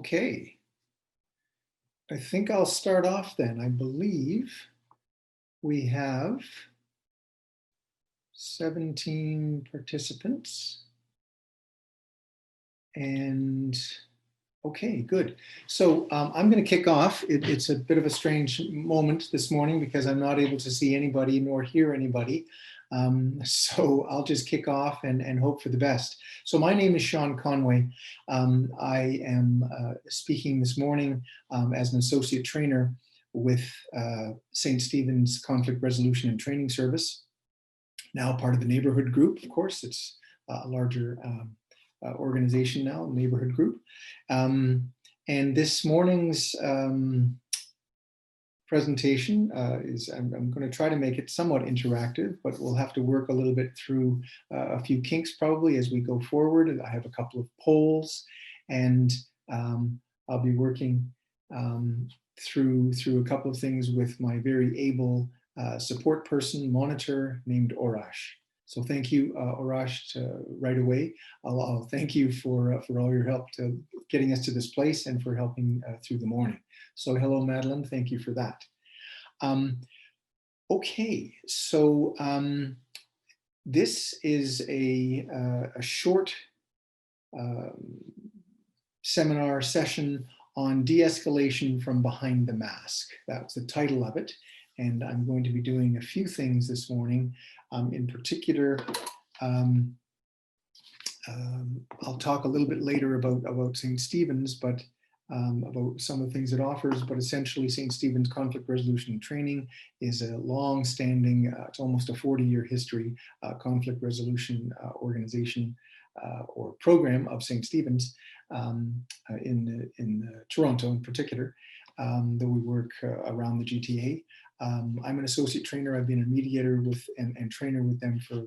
Okay, I think I'll start off then. I believe we have 17 participants. And okay, good. So I'm going to kick off. It's a bit of a strange moment this morning because I'm not able to see anybody nor hear anybody. So I'll just kick off and hope for the best. So my name is Sean Conway. I am speaking this morning as an associate trainer with St. Stephen's Conflict Resolution and Training Service. Now part of the neighborhood group, of course. It's a larger organization now, neighborhood group. And this morning's presentation I'm going to try to make it somewhat interactive, but we'll have to work a little bit through a few kinks probably as we go forward. I have a couple of polls, and I'll be working through a couple of things with my very able support person, monitor named Arash. So thank you, Arash, right away. I'll thank you for all your help to getting us to this place and for helping through the morning. So hello, Madeline. Thank you for that. Okay, so this is a short seminar session on de-escalation from behind the mask. That's the title of it. And I'm going to be doing a few things this morning. In particular, I'll talk a little bit later about St. Stephen's, but about some of the things it offers. But essentially, St. Stephen's Conflict Resolution and Training is a long-standing, it's almost a 40-year history, conflict resolution organization or program of St. Stephen's in Toronto in particular, though we work around the GTA. I'm an associate trainer. I've been a mediator with and trainer with them for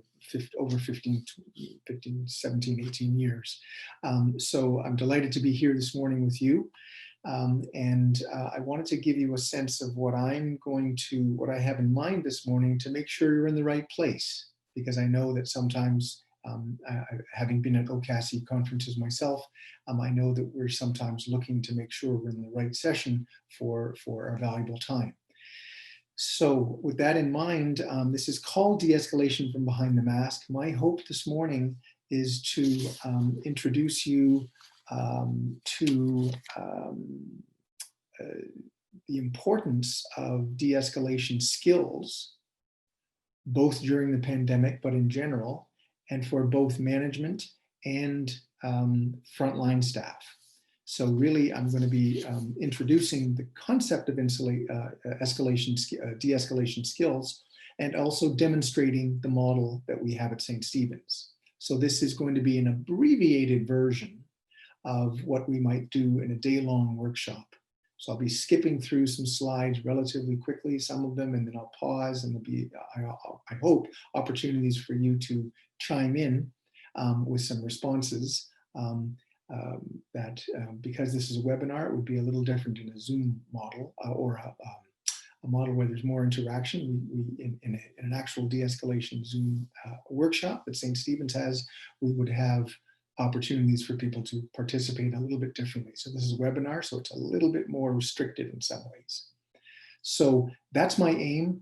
over 15, 17, 18 years. So I'm delighted to be here this morning with you. And I wanted to give you a sense of what I have in mind this morning to make sure you're in the right place, because I know that sometimes, having been at OCASI conferences myself, I know that we're sometimes looking to make sure we're in the right session for our valuable time. So with that in mind, this is called De-Escalation from Behind the Mask. My hope this morning is to introduce you to the importance of de-escalation skills, both during the pandemic, but in general, and for both management and frontline staff. So really, I'm going to be introducing the concept of de-escalation skills, and also demonstrating the model that we have at St. Stephen's. So this is going to be an abbreviated version of what we might do in a day-long workshop. So I'll be skipping through some slides relatively quickly, some of them, and then I'll pause, and there'll be, I hope, opportunities for you to chime in with some responses. Because this is a webinar, it would be a little different in a Zoom model or a model where there's more interaction. In an actual de-escalation Zoom workshop that St. Stephen's has, we would have opportunities for people to participate a little bit differently. So this is a webinar, so it's a little bit more restricted in some ways. So that's my aim.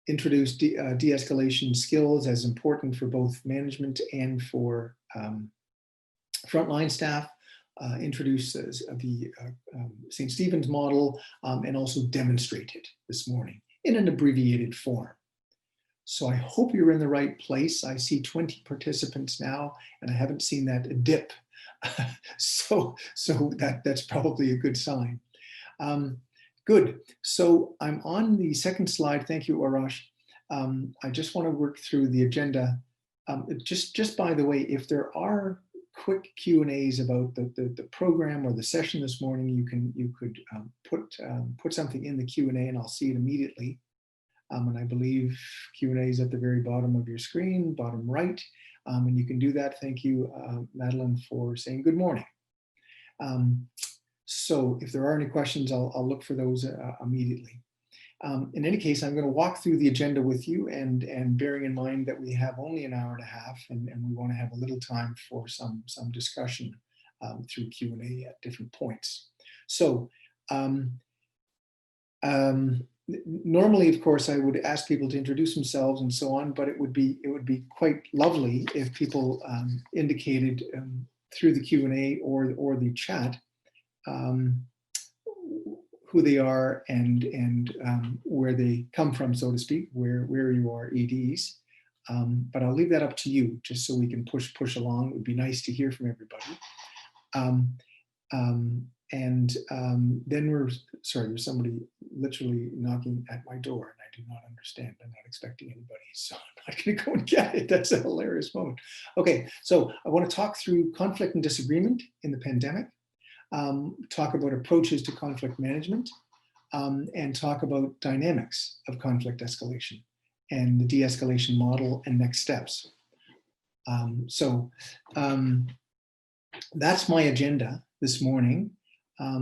Introduce de-escalation skills as important for both management and for frontline staff, introduce the St. Stephen's model, and also demonstrate it this morning in an abbreviated form. So I hope you're in the right place. I see 20 participants now, and I haven't seen that dip. so that's probably a good sign. Good. So I'm on the second slide. Thank you, Arash. I just want to work through the agenda. Just by the way, if there are quick Q&As about the program or the session this morning, you could put something in the Q&A, and I'll see it immediately. And I believe Q&A is at the very bottom of your screen, bottom right, and you can do that. Thank you, Madeline, for saying good morning. So if there are any questions, I'll look for those immediately. In any case, I'm going to walk through the agenda with you, and bearing in mind that we have only an hour and a half, and we want to have a little time for some discussion through Q&A at different points. So normally, of course, I would ask people to introduce themselves and so on, but it would be quite lovely if people indicated through the Q&A or the chat who they are and where they come from, so to speak, where you are EDs. But I'll leave that up to you, just so we can push along. It would be nice to hear from everybody. Then there's somebody literally knocking at my door, and I do not understand. I'm not expecting anybody, so I'm not going to go and get it. That's a hilarious moment. Okay, so I want to talk through conflict and disagreement in the pandemic, talk about approaches to conflict management, and talk about dynamics of conflict escalation and the de-escalation model and next steps. That's my agenda this morning. I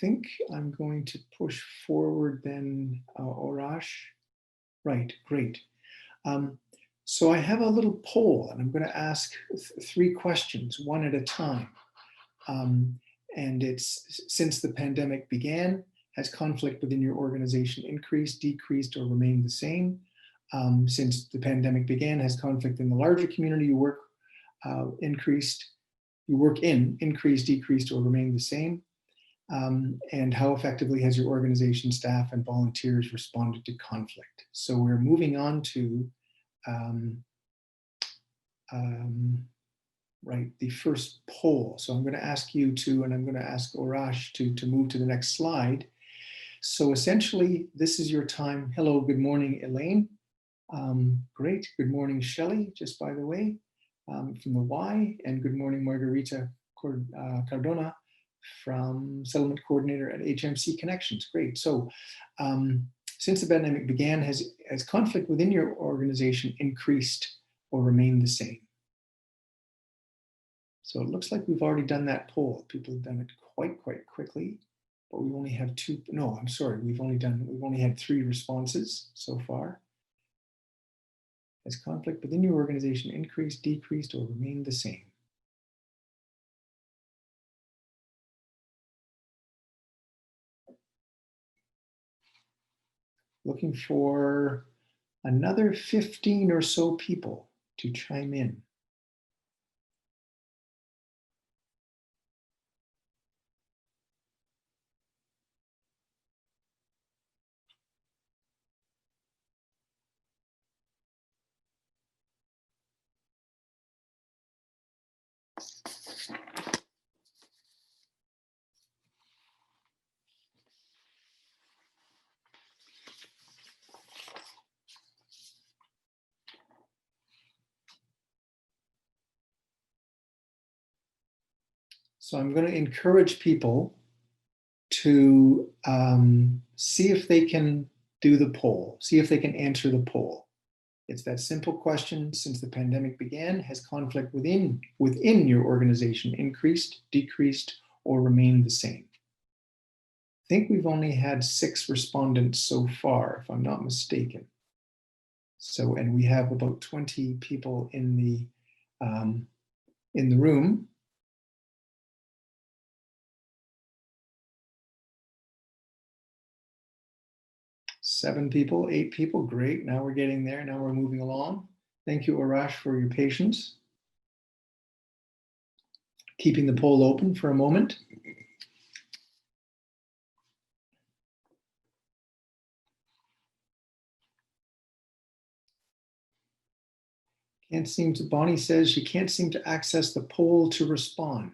think I'm going to push forward then, Orash. Right, great. So I have a little poll, and I'm going to ask 3 questions, one at a time. And it's, since the pandemic began, has conflict within your organization increased, decreased, or remained the same? Since the pandemic began, has conflict in the larger community you work increased, decreased, or remained the same? And how effectively has your organization, staff, and volunteers responded to conflict? So we're moving on to the first poll. So I'm going to ask you to, and I'm going to ask Orash to move to the next slide. So essentially, this is your time. Hello, good morning, Elaine. Great, good morning, Shelley, just by the way, from the Y, and good morning, Margarita Cardona from Settlement Coordinator at HMC Connections. Great. So since the pandemic began, has conflict within your organization increased or remained the same? So it looks like we've already done that poll. People have done it quite quickly, but we only have 2. No, I'm sorry. We've only had 3 responses so far. Has conflict within your organization increased, decreased, or remained the same? Looking for another 15 or so people to chime in. So I'm going to encourage people to see if they can do the poll, see if they can answer the poll. It's that simple question. Since the pandemic began, has conflict within your organization increased, decreased, or remained the same? I think we've only had 6 respondents so far, if I'm not mistaken. So, and we have about 20 people in the room. Seven people, 8 people, great. Now we're getting there. Now we're moving along. Thank you, Arash, for your patience. Keeping the poll open for a moment. Bonnie says she can't seem to access the poll to respond.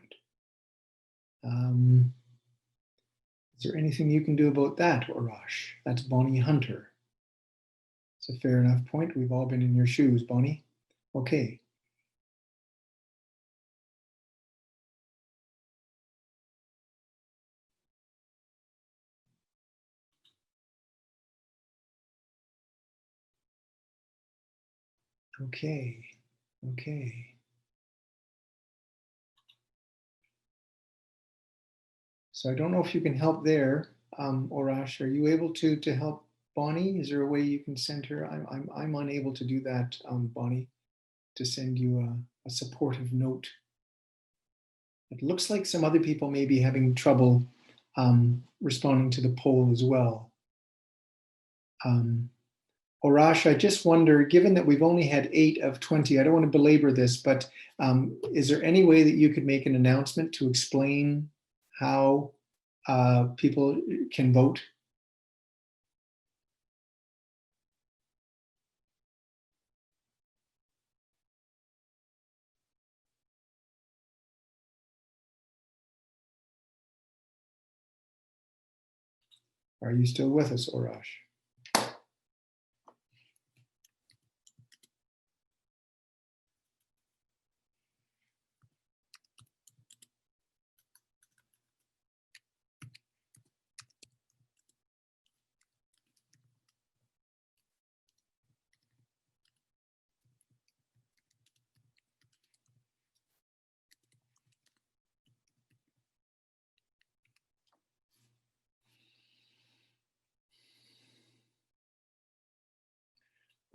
Is there anything you can do about that, Arash? That's Bonnie Hunter. It's a fair enough point. We've all been in your shoes, Bonnie. Okay. Okay. So I don't know if you can help there, Orash. Are you able to help Bonnie? Is there a way you can send her? I'm unable to do that, Bonnie, to send you a supportive note It looks like some other people may be having trouble responding to the poll as well. Arash, I just wonder, given that we've only had 8 of 20, I don't want to belabor this, but is there any way that you could make an announcement to explain how people can vote? Are you still with us, Arash?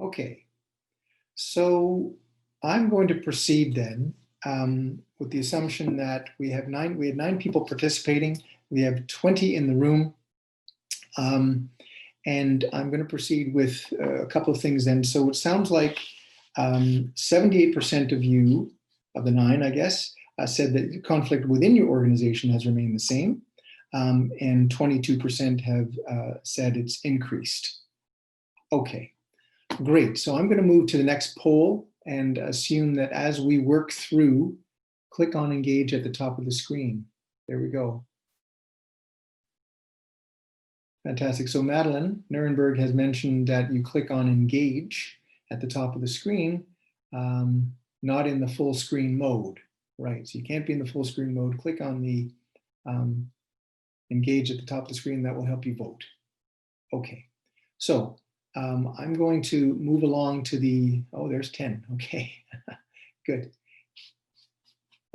Okay, so I'm going to proceed then with the assumption that we had 9 people participating. We have 20 in the room. And I'm going to proceed with a couple of things then. So it sounds like 78% of you, of the 9, I guess, said that the conflict within your organization has remained the same. And 22% have said it's increased. Okay, great. So I'm going to move to the next poll and assume that as we work through, click on engage at the top of the screen. There we go. Fantastic. So Madeline Nuremberg has mentioned that you click on engage at the top of the screen, not in the full screen mode, right? So you can't be in the full screen mode. Click on the engage at the top of the screen. That will help you vote. Okay. So I'm going to move along to the, oh, there's 10. Okay, good.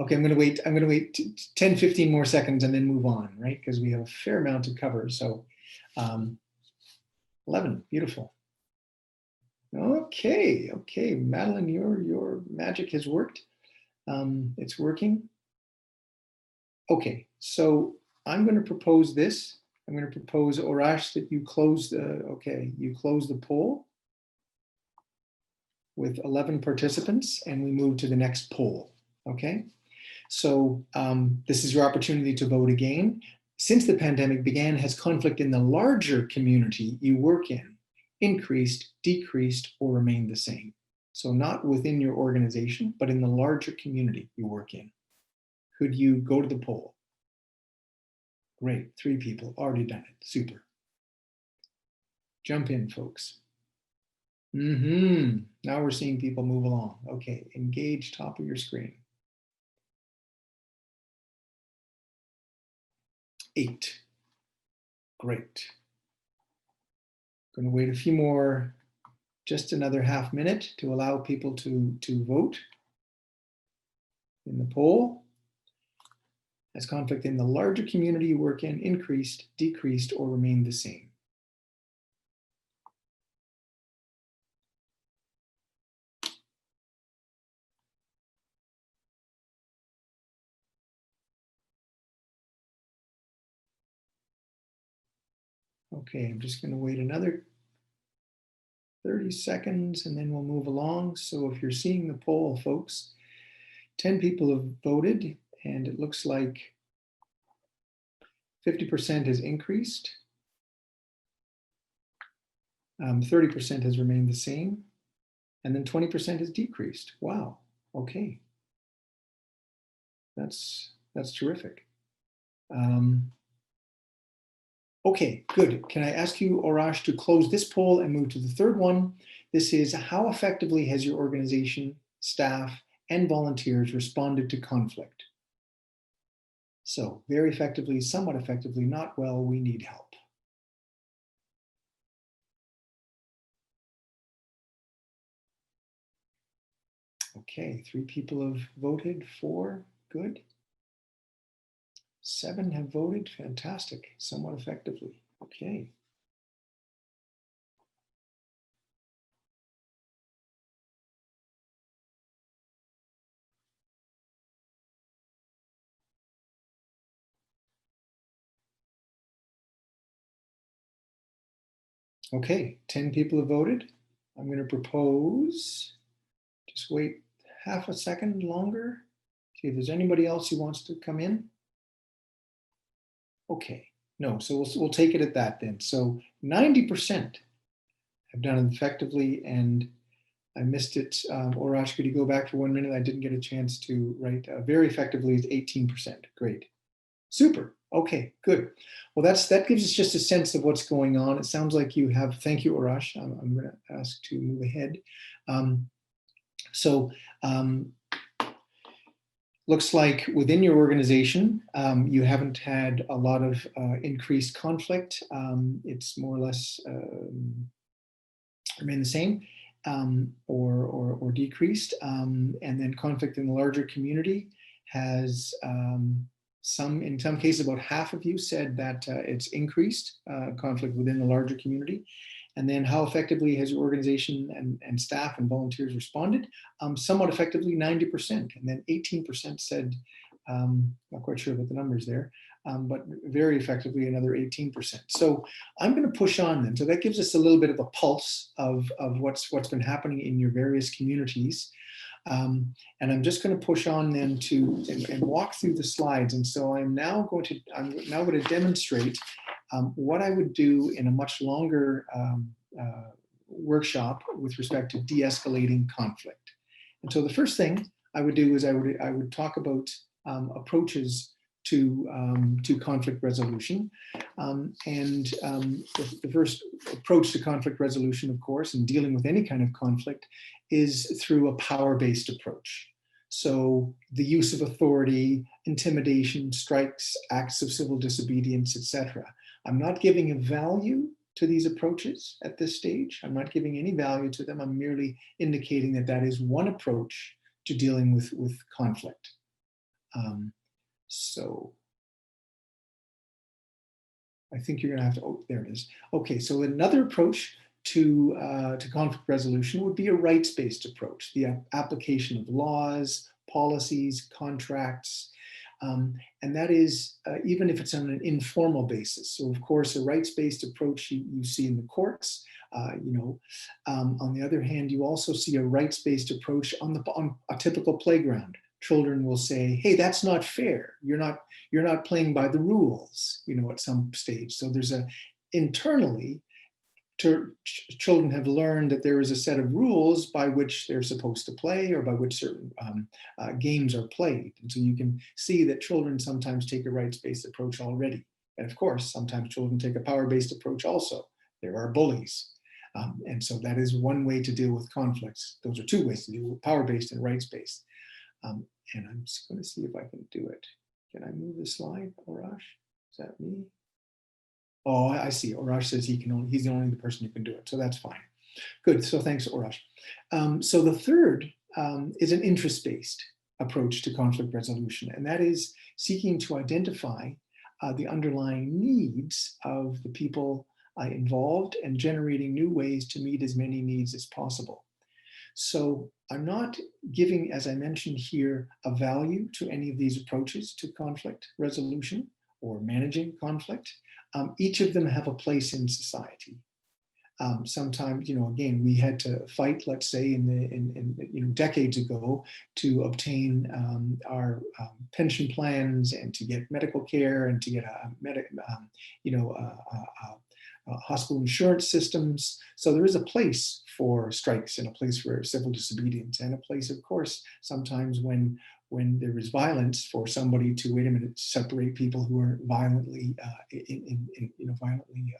Okay, I'm going to wait 10, 15 more seconds and then move on, right? Because we have a fair amount to cover. So 11, beautiful. Okay, Madeline, your magic has worked. It's working. Okay, so I'm going to propose this. I'm going to propose, Arash, that you close the poll with 11 participants, and we move to the next poll. Okay, so this is your opportunity to vote again. Since the pandemic began, has conflict in the larger community you work in increased, decreased, or remained the same? So not within your organization, but in the larger community you work in. Could you go to the poll? Great, 3 people, already done it, super. Jump in, folks. Now we're seeing people move along. Okay, engage, top of your screen. 8, great. Going to wait a few more, just another half minute to allow people to vote in the poll. Has conflict in the larger community you work in increased, decreased, or remained the same? Okay, I'm just going to wait another 30 seconds and then we'll move along. So if you're seeing the poll, folks, 10 people have voted and it looks like 50% has increased. 30% has remained the same. And then 20% has decreased. Wow, okay. That's terrific. Okay, good. Can I ask you, Arash, to close this poll and move to the third one? This is, how effectively has your organization, staff, and volunteers responded to conflict? So very effectively, somewhat effectively, not well, we need help. Okay, 3 people have voted, 4, good. 7 have voted, fantastic, somewhat effectively, okay. Okay, 10 people have voted. I'm going to propose, just wait half a second longer, see if there's anybody else who wants to come in. Okay, no, so we'll take it at that then. So 90% have done it effectively, and I missed it. Orash, could you go back for 1 minute? I didn't get a chance to write. Very effectively is 18%. Great. Super. Okay, good. Well, that gives us just a sense of what's going on. It sounds like you have, thank you, Orash. I'm going to ask to move ahead. Looks like within your organization, you haven't had a lot of increased conflict. It's more or less remain the same or decreased. And then conflict in the larger community has in some cases, about half of you said that it's increased conflict within the larger community. And then how effectively has your organization and staff and volunteers responded? Somewhat effectively, 90%. And then 18% said, not quite sure about the numbers there, but very effectively another 18%. So I'm going to push on then. So that gives us a little bit of a pulse of what's been happening in your various communities. And I'm just going to push on then and walk through the slides. And so I'm now going to demonstrate what I would do in a much longer workshop with respect to de-escalating conflict. And so the first thing I would do is I would talk about approaches to conflict resolution. The first approach to conflict resolution, of course, and dealing with any kind of conflict is through a power-based approach. So the use of authority, intimidation, strikes, acts of civil disobedience, etc. I'm not giving a value to these approaches at this stage. I'm not giving any value to them. I'm merely indicating that is one approach to dealing with conflict. So I think you're going to have to, oh, there it is. Okay, so another approach to conflict resolution would be a rights-based approach, the application of laws, policies, contracts, and that is even if it's on an informal basis. So of course, a rights-based approach you see in the courts. On the other hand, you also see a rights-based approach on a typical playground. Children will say, "Hey, that's not fair. You're not playing by the rules." At some stage. So there's internally, children have learned that there is a set of rules by which they're supposed to play or by which certain games are played. And so you can see that children sometimes take a rights-based approach already. And of course, sometimes children take a power-based approach also. There are bullies. And so that is one way to deal with conflicts. Those are two ways to deal with power-based and rights-based. And I'm just going to see if I can do it. Can I move the slide, Orash? Is that me? Oh, I see. Orash says he's the only person who can do it. So that's fine. Good. So thanks, Orash. So the third is an interest-based approach to conflict resolution. And that is seeking to identify the underlying needs of the people involved and generating new ways to meet as many needs as possible. So I'm not giving, as I mentioned here, a value to any of these approaches to conflict resolution or managing conflict. Each of them have a place in society. Sometimes, again, we had to fight, let's say, in decades ago, to obtain our pension plans and to get medical care and to get hospital insurance systems. So there is a place for strikes and a place for civil disobedience and a place, of course, sometimes when there is violence for somebody to, wait a minute, separate people who are violently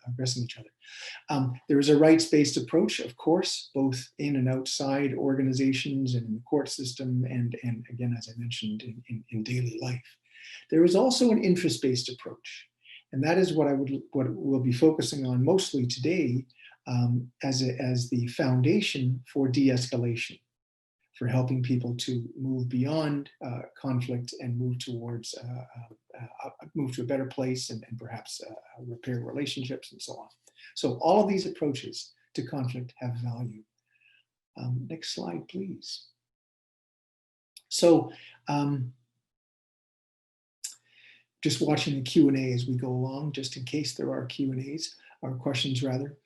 aggressing each other. There is a rights-based approach, of course, both in and outside organizations and in the court system, and again, as I mentioned, in daily life. There is also an interest-based approach. And that is what we'll be focusing on mostly today as the foundation for de-escalation, for helping people to move beyond conflict and move towards move to a better place and perhaps repair relationships and so on. So all of these approaches to conflict have value. Next slide, please. So just watching the Q&A as we go along, just in case there are Q&As or questions rather.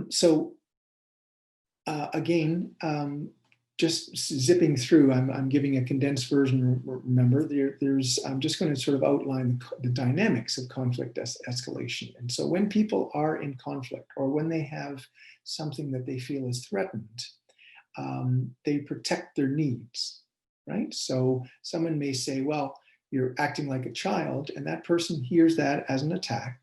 So again, just zipping through, I'm giving a condensed version, remember, I'm just going to sort of outline the dynamics of conflict escalation. And so when people are in conflict, or when they have something that they feel is threatened, they protect their needs, right? So someone may say, well, you're acting like a child, and that person hears that as an attack.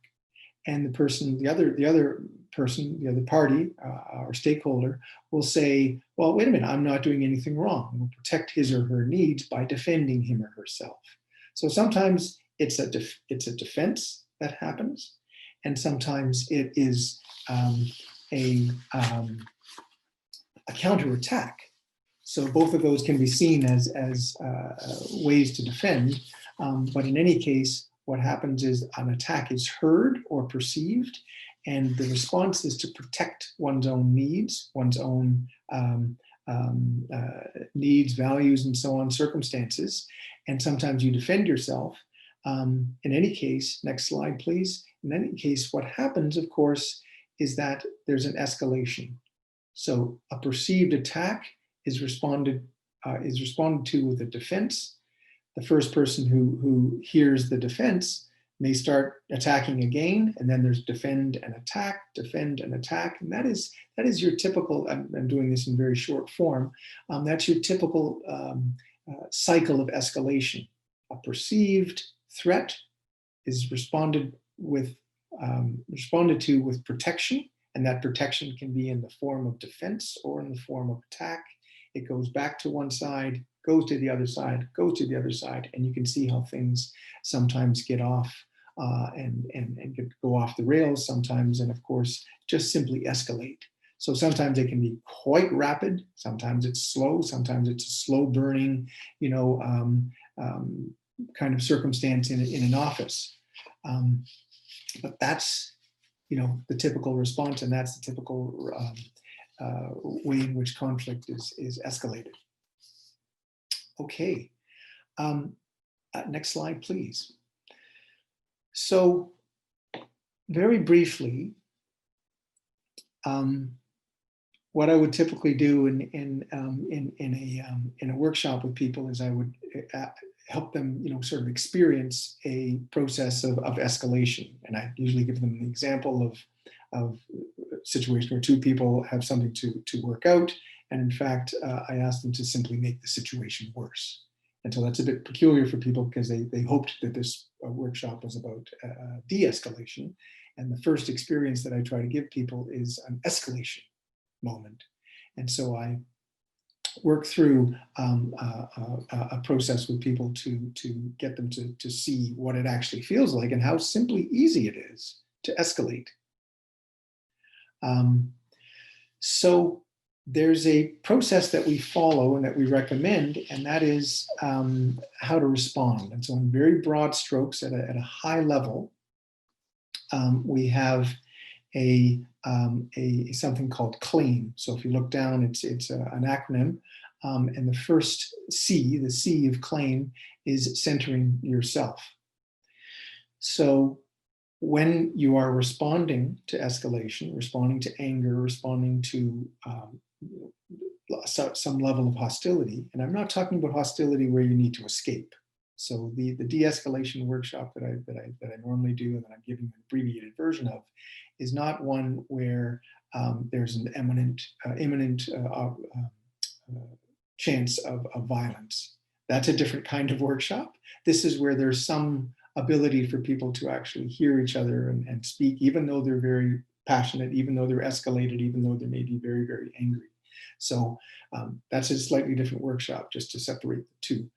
And the other person, the other party or stakeholder will say, well, wait a minute, I'm not doing anything wrong. We'll protect his or her needs by defending him or herself. So sometimes it's a defense that happens, and sometimes it is a counterattack. So both of those can be seen as ways to defend, but in any case, what happens is an attack is heard or perceived, and the response is to protect one's own needs, one's own needs, values, and so on, circumstances. And sometimes you defend yourself. In any case, next slide, please. In any case, what happens, of course, is that there's an escalation. So a perceived attack is responded to with a defense. The first person who hears the defense may start attacking again, and then there's defend and attack, and that is your typical. I'm doing this in very short form. That's your typical cycle of escalation. A perceived threat is responded to with protection, and that protection can be in the form of defense or in the form of attack. It goes back to one side, goes to the other side, goes to the other side, and you can see how things sometimes get off and go off the rails sometimes, and of course, just simply escalate. So sometimes it can be quite rapid, sometimes it's slow, sometimes it's a slow burning, kind of circumstance in an office. But that's, the typical response, and that's the typical way in which conflict is escalated. Okay, next slide, please. So, very briefly, what I would typically do in a workshop with people is I would help them, sort of experience a process of escalation, and I usually give them an example of a situation where two people have something to work out, and in fact, I ask them to simply make the situation worse. And so that's a bit peculiar for people because they hoped that this workshop was about de-escalation. And the first experience that I try to give people is an escalation moment. And so I work through a process with people to get them to see what it actually feels like and how simply easy it is to escalate. So there's a process that we follow and that we recommend, and that is how to respond. And so in very broad strokes, at a high level, we have a something called CLAIM. So if you look down, it's an acronym, and the first C, the C of CLAIM, is centering yourself. So when you are responding to escalation, responding to anger, responding to some level of hostility, and I'm not talking about hostility where you need to escape. So the de-escalation workshop that I normally do and that I'm giving an abbreviated version of is not one where there's an imminent chance of violence. That's a different kind of workshop. This is where there's some ability for people to actually hear each other and speak, even though they're very passionate, even though they're escalated, even though they may be very, very angry. So that's a slightly different workshop, just to separate the two.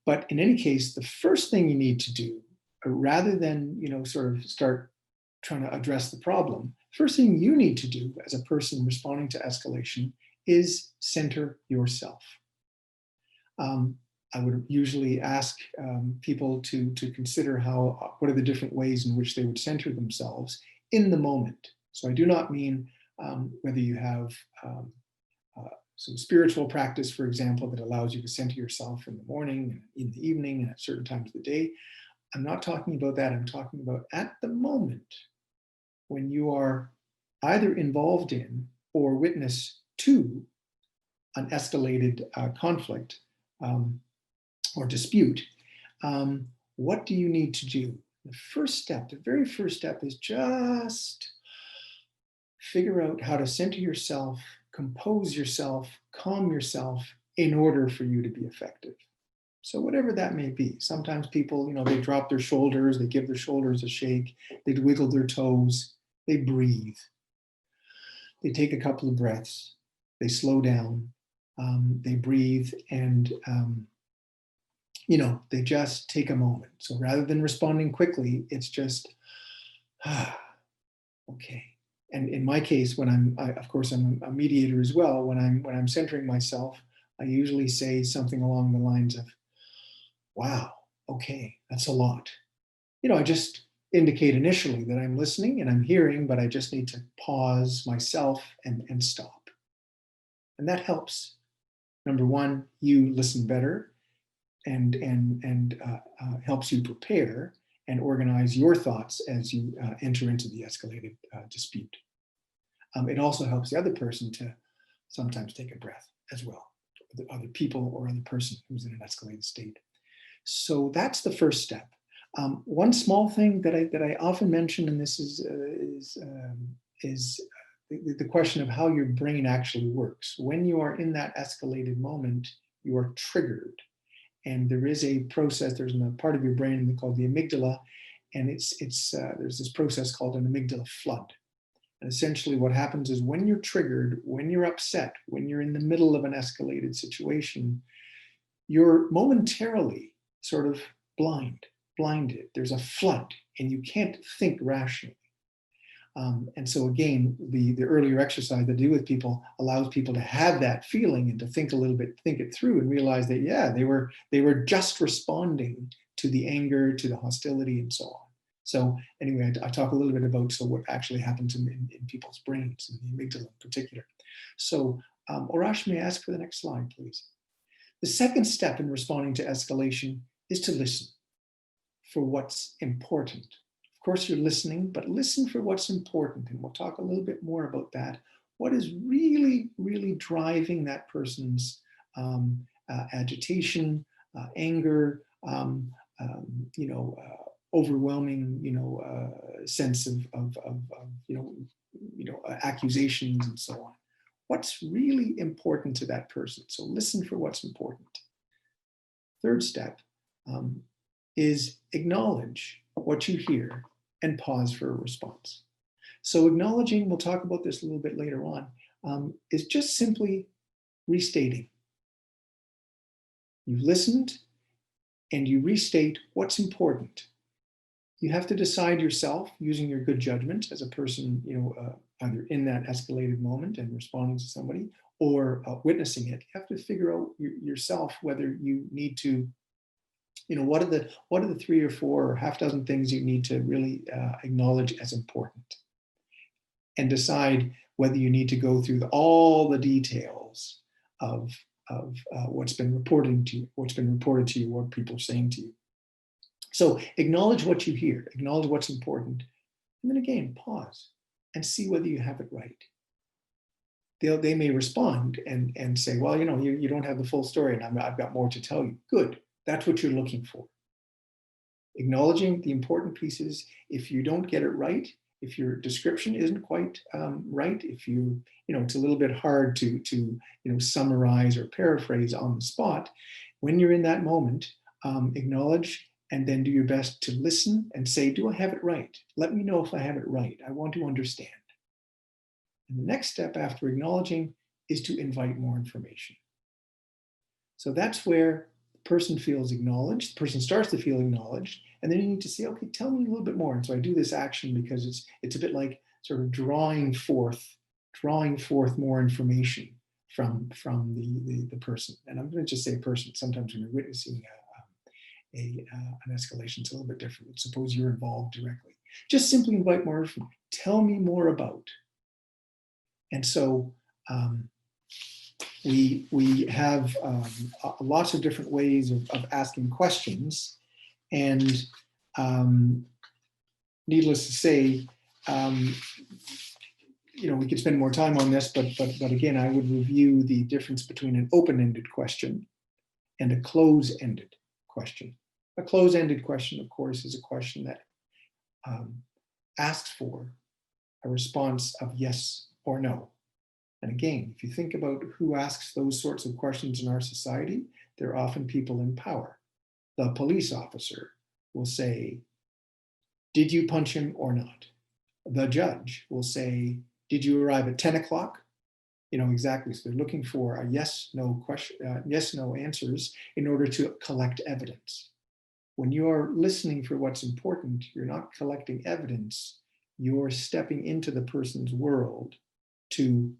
But in any case, the first thing you need to do, rather than sort of start trying to address the problem, first thing you need to do as a person responding to escalation is center yourself. I would usually ask people to consider what are the different ways in which they would center themselves in the moment. So I do not mean whether you have some spiritual practice, for example, that allows you to center yourself in the morning and in the evening and at certain times of the day. I'm not talking about that. I'm talking about at the moment when you are either involved in or witness to an escalated conflict or dispute, what do you need to do? The first step, the very first step, is just figure out how to center yourself, compose yourself, calm yourself in order for you to be effective. So whatever that may be. Sometimes people, they drop their shoulders, they give their shoulders a shake, they wiggle their toes, they breathe. They take a couple of breaths, they slow down, they breathe, and they just take a moment. So rather than responding quickly, it's just, okay. And in my case, when of course, I'm a mediator as well. When I'm centering myself, I usually say something along the lines of, wow, okay, that's a lot. I just indicate initially that I'm listening and I'm hearing, but I just need to pause myself and stop. And that helps. Number one, you listen better and helps you prepare and organize your thoughts as you enter into the escalated dispute. It also helps the other person to sometimes take a breath as well, the other people or other person who's in an escalated state. So that's the first step. One small thing that I often mention, and this is the question of how your brain actually works. When you are in that escalated moment, you are triggered. And there is a process, there's a part of your brain called the amygdala, and there's this process called an amygdala flood. And essentially what happens is when you're triggered, when you're upset, when you're in the middle of an escalated situation, you're momentarily sort of blinded. There's a flood and you can't think rationally. And so again, the earlier exercise that I do with people allows people to have that feeling and to think a little bit, think it through and realize that, yeah, they were just responding to the anger, to the hostility and so on. So anyway, I talk a little bit about what actually happens in people's brains, in the amygdala in particular. So Arash, may I ask for the next slide, please? The second step in responding to escalation is to listen for what's important. Of course, you're listening, but listen for what's important. And we'll talk a little bit more about that. What is really, really driving that person's agitation, anger, overwhelming, sense of accusations and so on. What's really important to that person? So listen for what's important. Third step is acknowledge what you hear and pause for a response. So acknowledging, we'll talk about this a little bit later on, is just simply restating. You've listened and you restate what's important. You have to decide yourself using your good judgment as a person, either in that escalated moment and responding to somebody or witnessing it. You have to figure out yourself whether you need to, what are the 3 or 4 or half dozen things you need to really acknowledge as important, and decide whether you need to go through all the details of what's been reported to you, what people are saying to you. So acknowledge what you hear, acknowledge what's important, and then again, pause and see whether you have it right. They may respond and say, well, you don't have the full story and I've got more to tell you. Good, that's what you're looking for. Acknowledging the important pieces. If you don't get it right, if your description isn't quite right, if it's a little bit hard to summarize or paraphrase on the spot, when you're in that moment, acknowledge and then do your best to listen and say, do I have it right? Let me know if I have it right. I want to understand. And the next step after acknowledging is to invite more information. So that's where the person feels acknowledged, the person starts to feel acknowledged, and then you need to say, okay, tell me a little bit more. And so I do this action because it's a bit like sort of drawing forth more information from the person. And I'm going to just say person. Sometimes when you're witnessing an escalation, it's a little bit different. Suppose you're involved directly. Just simply invite more information. Tell me more about. And so we have lots of different ways of asking questions, and needless to say, we could spend more time on this, but again, I would review the difference between an open-ended question and a close-ended question. A close-ended question, of course, is a question that asks for a response of yes or no. And again, if you think about who asks those sorts of questions in our society, they're often people in power. The police officer will say, did you punch him or not? The judge will say, did you arrive at 10 o'clock? Exactly. So they're looking for a yes, no question, yes, no answers in order to collect evidence. When you're listening for what's important, you're not collecting evidence. You're stepping into the person's world to,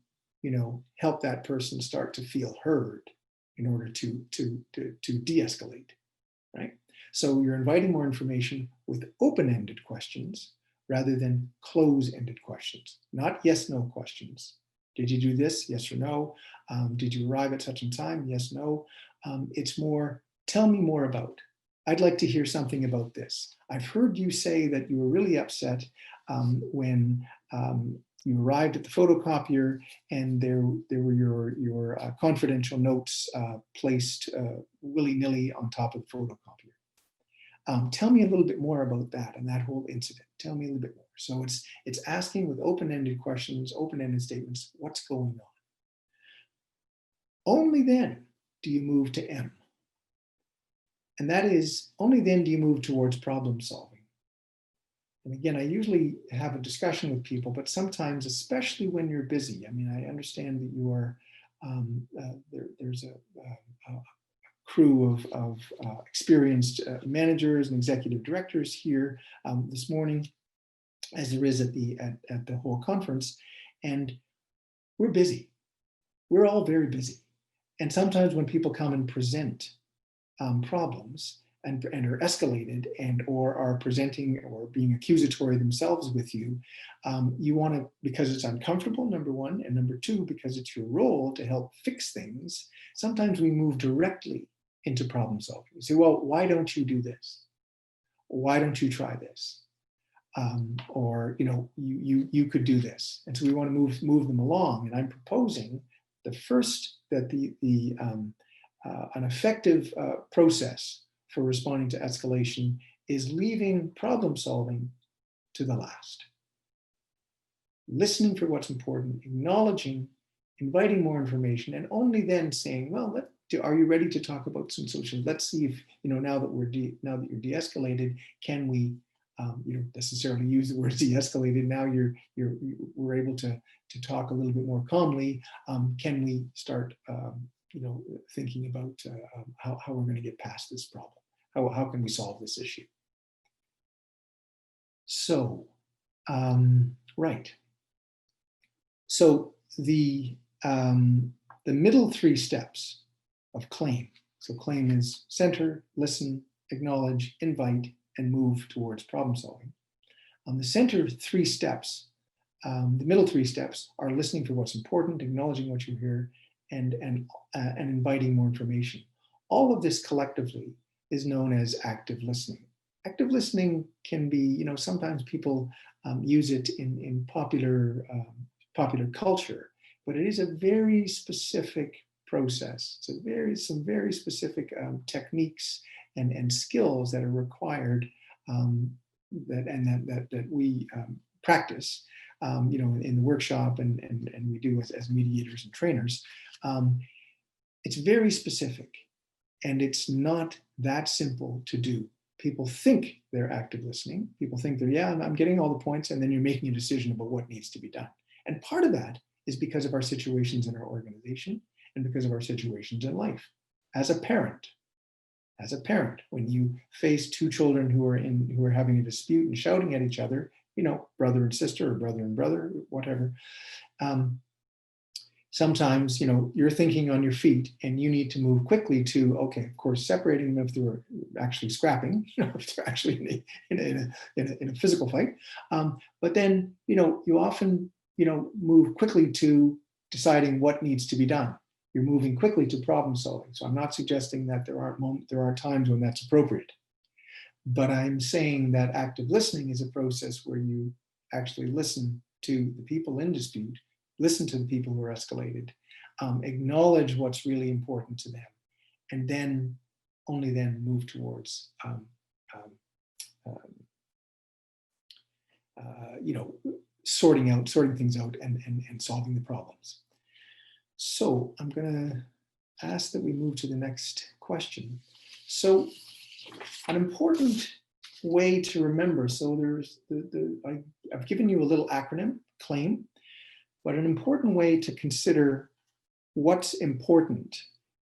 help that person start to feel heard in order to de-escalate, right? So you're inviting more information with open-ended questions rather than close-ended questions, not yes/no questions. Did you do this? Yes or no? Did you arrive at such a time? Yes, no. It's more, tell me more about. I'd like to hear something about this. I've heard you say that you were really upset when you arrived at the photocopier and there were your confidential notes placed willy-nilly on top of the photocopier. Tell me a little bit more about that and that whole incident. Tell me a little bit more. So it's asking with open-ended questions, open-ended statements, what's going on? Only then do you move to M. And that is, only then do you move towards problem solving. And again, I usually have a discussion with people, but sometimes, especially when you're busy, I understand that you are, there's a crew of experienced managers and executive directors here this morning, as there is at the whole conference, and we're busy. We're all very busy. And sometimes when people come and present problems and are escalated or are presenting or being accusatory themselves with you, you want to, because it's uncomfortable, number one, and number two, because it's your role to help fix things, sometimes we move directly into problem solving. You say, well, why don't you do this? Why don't you try this? Or you could do this. And so we want to move them along. And I'm proposing that an effective process for responding to escalation is leaving problem solving to the last. Listening for what's important, acknowledging, inviting more information, and only then saying, well, are you ready to talk about some solutions? Let's see if, now that you're de-escalated, can we, you don't necessarily use the word de-escalated. Now we're able to talk a little bit more calmly. Can we start, thinking about how we're going to get past this problem? How can we solve this issue? So, right. So the middle three steps of claim. So claim is center, listen, acknowledge, invite, and move towards problem solving. On the center three steps, the middle three steps are listening for what's important, acknowledging what you hear, and inviting more information. All of this collectively is known as active listening. Active listening can be, sometimes people use it in popular culture, but it is a very specific process. It's some very specific techniques and skills that are required that we practice, in the workshop and we do as mediators and trainers. It's very specific, and it's not that simple to do. People think they're active listening. People think I'm getting all the points, and then you're making a decision about what needs to be done. And part of that is because of our situations in our organization and because of our situations in life. As a parent, when you face two children who are having a dispute and shouting at each other, brother and sister or brother and brother, whatever, sometimes, you're thinking on your feet and you need to move quickly to, okay, of course, separating them if they're actually scrapping, if they're actually in a physical fight. But then, you often, move quickly to deciding what needs to be done. You're moving quickly to problem solving. So I'm not suggesting that there are times when that's appropriate. But I'm saying that active listening is a process where you actually listen to the people in dispute, listen to the people who are escalated, acknowledge what's really important to them, and then only then move towards sorting things out and solving the problems. So I'm going to ask that we move to the next question. So an important way to remember, so there's I've given you a little acronym, CLAIM, but an important way to consider what's important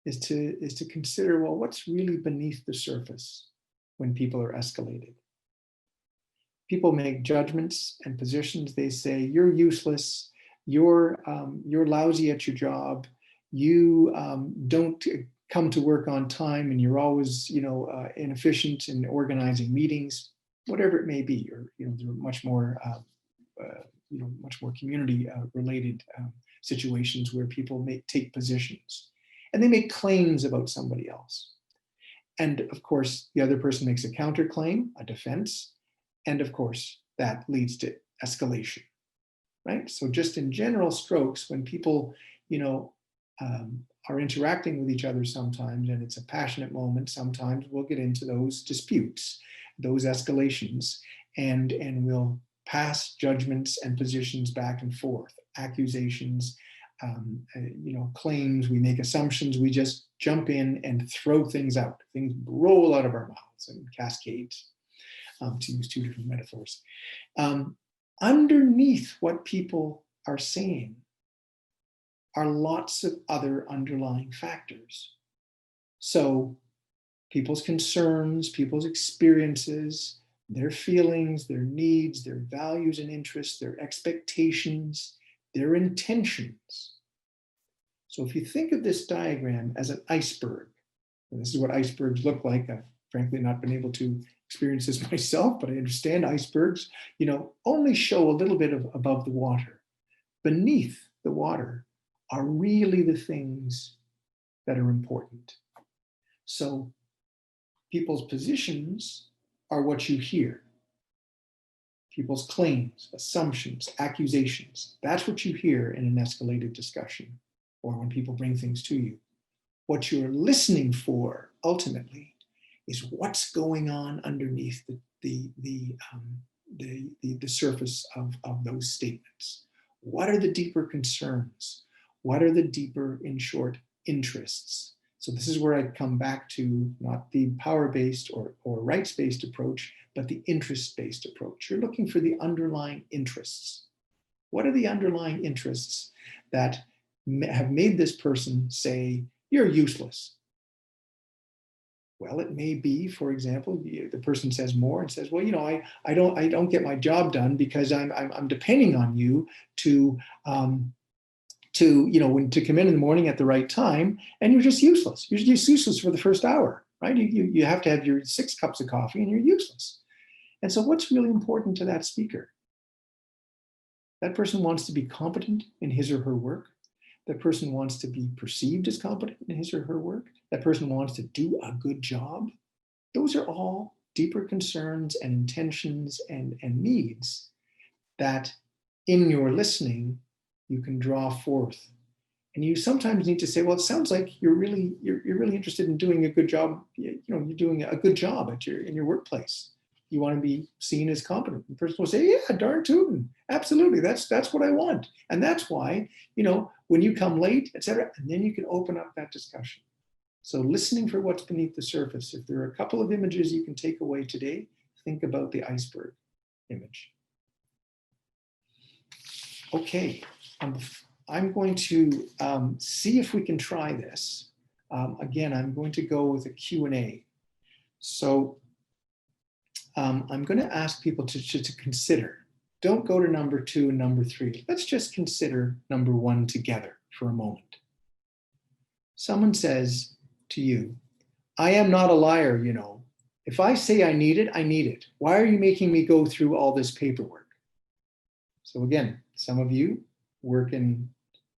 is to consider, well, what's really beneath the surface when people are escalated. People make judgments and positions. They say, you're useless, you're lousy at your job, you don't come to work on time, and you're always inefficient in organizing meetings, whatever it may be. Or there are much more community related situations where people may take positions and they make claims about somebody else. And of course, the other person makes a counterclaim, a defense. And of course, that leads to escalation, right? So just in general strokes, when people, are interacting with each other sometimes, and it's a passionate moment, sometimes we'll get into those disputes, those escalations, and we'll pass judgments and positions back and forth, accusations, claims, we make assumptions, we just jump in and throw things out. Things roll out of our mouths and cascades. To use two different metaphors. Underneath what people are saying are lots of other underlying factors. So people's concerns, people's experiences, their feelings, their needs, their values and interests, their expectations, their intentions. So if you think of this diagram as an iceberg, and this is what icebergs look like, I've frankly not been able to experience this myself, but I understand icebergs, only show a little bit of above the water. Beneath the water are really the things that are important. So people's positions are what you hear. People's claims, assumptions, accusations, that's what you hear in an escalated discussion or when people bring things to you. What you're listening for ultimately is what's going on underneath the surface of those statements. What are the deeper concerns? What are the deeper, in short, interests? So this is where I come back to not the power-based or rights-based approach, but the interest-based approach. You're looking for the underlying interests. What are the underlying interests that have made this person say, you're useless? Well, it may be, for example, the person says more and says, well, I don't get my job done because I'm depending on you to come in the morning at the right time, and you're just useless. You're just useless for the first hour, right? You have to have your 6 cups of coffee and you're useless. And so what's really important to that speaker? That person wants to be competent in his or her work. That person wants to be perceived as competent in his or her work. That person wants to do a good job. Those are all deeper concerns and intentions and needs that in your listening, you can draw forth. And you sometimes need to say, well, it sounds like you're really interested in doing a good job. You're doing a good job in your workplace. You want to be seen as competent. The person will say, yeah, darn tootin'. Absolutely. That's what I want. And that's why, when you come late, etc., and then you can open up that discussion. So listening for what's beneath the surface. If there are a couple of images you can take away today, think about the iceberg image. Okay, I'm going to see if we can try this. Again, I'm going to go with a Q&A. So I'm going to ask people to consider. Don't go to number 2 and number 3. Let's just consider number 1 together for a moment. Someone says to you, I am not a liar, If I say I need it, I need it. Why are you making me go through all this paperwork? So again, some of you work in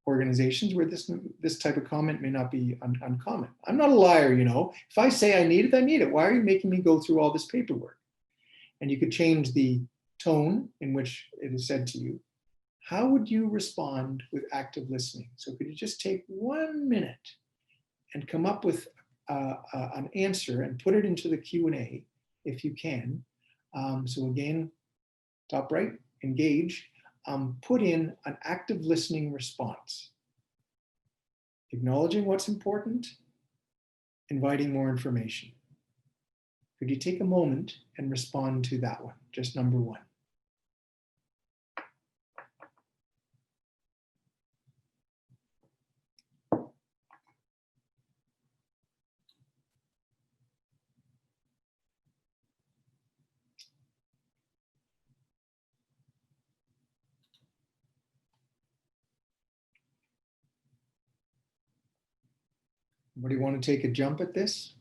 organizations where this type of comment may not be uncommon. I'm not a liar, If I say I need it, I need it. Why are you making me go through all this paperwork? And you could change the tone in which it is said to you. how would you respond with active listening? So could you just take 1 minute and come up with an answer and put it into the Q&A if you can. So again, top right, engage. Put in an active listening response. Acknowledging what's important, inviting more information. Could you take a moment and respond to that one, just number 1? Anybody want to take a jump at this?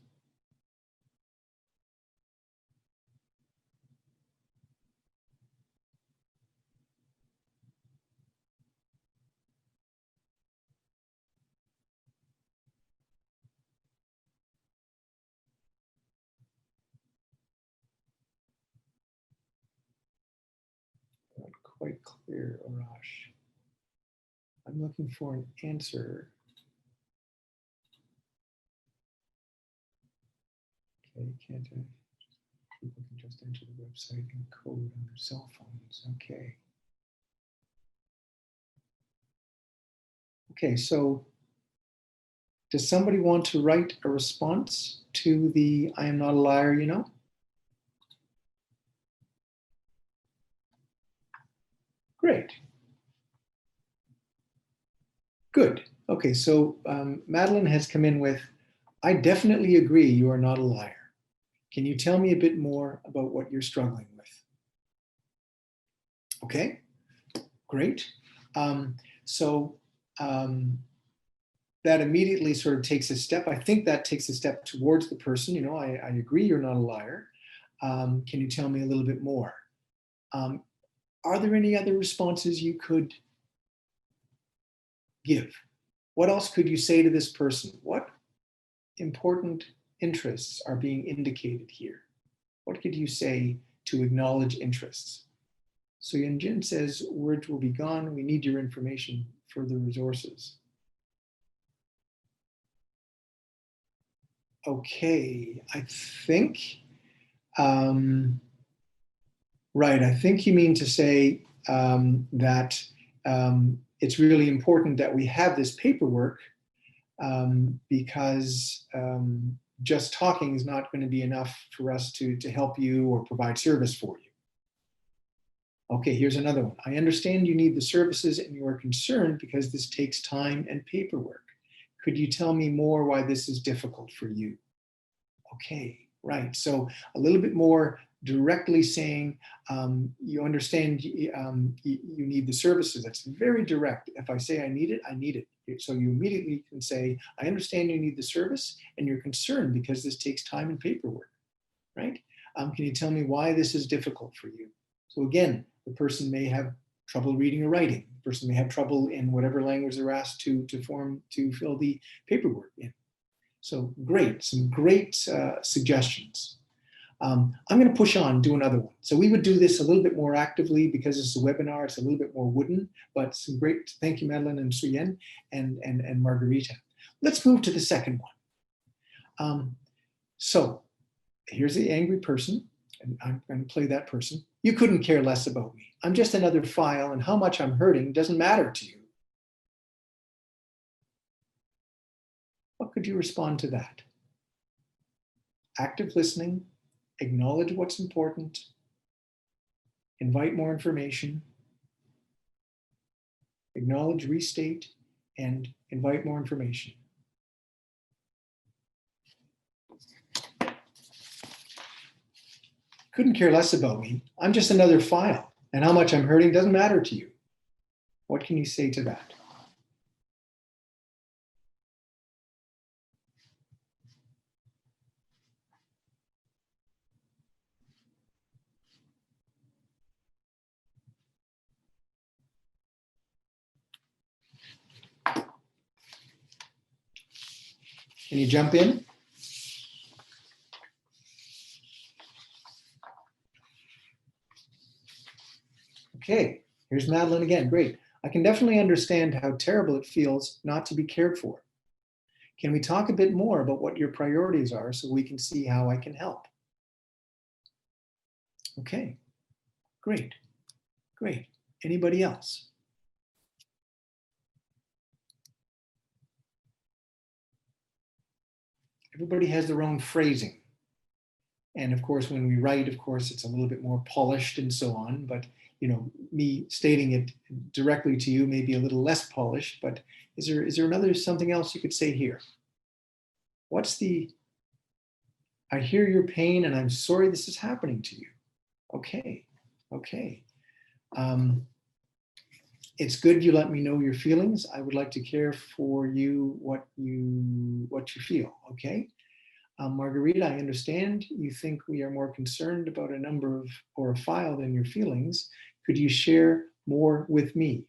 Not quite clear, Arash. I'm looking for an answer. Okay, can't people can just enter the website and code on their cell phones. Okay. Okay, so does somebody want to write a response to the I am not a liar, you know? Great. Good. Okay, so Madeline has come in with, I definitely agree you are not a liar. Can you tell me a bit more about what you're struggling with? Okay, great. That immediately sort of takes a step. I think that takes a step towards the person. You know, I agree you're not a liar. Can you tell me a little bit more? Are there any other responses you could give? What else could you say to this person? What important interests are being indicated here? What could you say to acknowledge interests? So Yunjin says, words will be gone. We need your information for the resources. Okay, I think, right, I think you mean to say that it's really important that we have this paperwork because just talking is not going to be enough for us to help you or provide service for you. Okay, here's another one. I understand you need the services and you are concerned because this takes time and paperwork. Could you tell me more why this is difficult for you? Okay, right. So a little bit more directly saying you understand you need the services. That's very direct. If I say I need it, I need it. So you immediately can say, I understand you need the service and you're concerned because this takes time and paperwork, right? Can you tell me why this is difficult for you? So again, the person may have trouble reading or writing. The person may have trouble in whatever language they're asked to fill the paperwork in. So great, some great suggestions. I'm going to push on, do another one. So we would do this a little bit more actively because it's a webinar, it's a little bit more wooden, but some great, thank you, Madeline and Suyen and Margarita. Let's move to the second one. So here's the angry person, and I'm going to play that person. You couldn't care less about me. I'm just another file, and how much I'm hurting doesn't matter to you. What could you respond to that? Active listening, acknowledge what's important, invite more information, acknowledge, restate, and invite more information. Couldn't care less about me. I'm just another file, and how much I'm hurting doesn't matter to you. What can you say to that? Can you jump in? Okay, Here's Madeline again. Great. I can definitely understand how terrible it feels not to be cared for. Can we talk a bit more about what your priorities are so we can see how I can help? Okay, great, great. Anybody else? Everybody has their own phrasing. And of course, when we write, of course, it's a little bit more polished and so on. But, you know, me stating it directly to you may be a little less polished. But is there something else you could say here? What's the, I hear your pain and I'm sorry this is happening to you. Okay, okay. It's good you let me know your feelings. I would like to care for you, what you feel, okay? Margarita, I understand you think we are more concerned about a number of or a file than your feelings. Could you share more with me?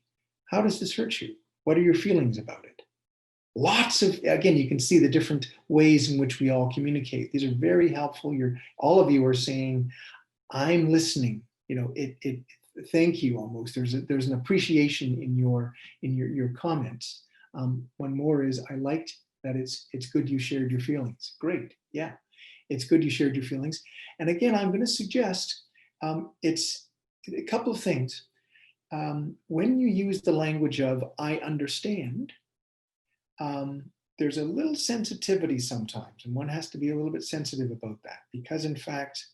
How does this hurt you? What are your feelings about it? Lots of, again, you can see the different ways in which we all communicate. These are very helpful. All of you are saying, I'm listening. You know, thank you almost. There's an appreciation in your comments. One more is, I liked that it's good you shared your feelings. Great, yeah, it's good you shared your feelings. And again, I'm going to suggest it's a couple of things. When you use the language of I understand, there's a little sensitivity sometimes, and one has to be a little bit sensitive about that, because in fact,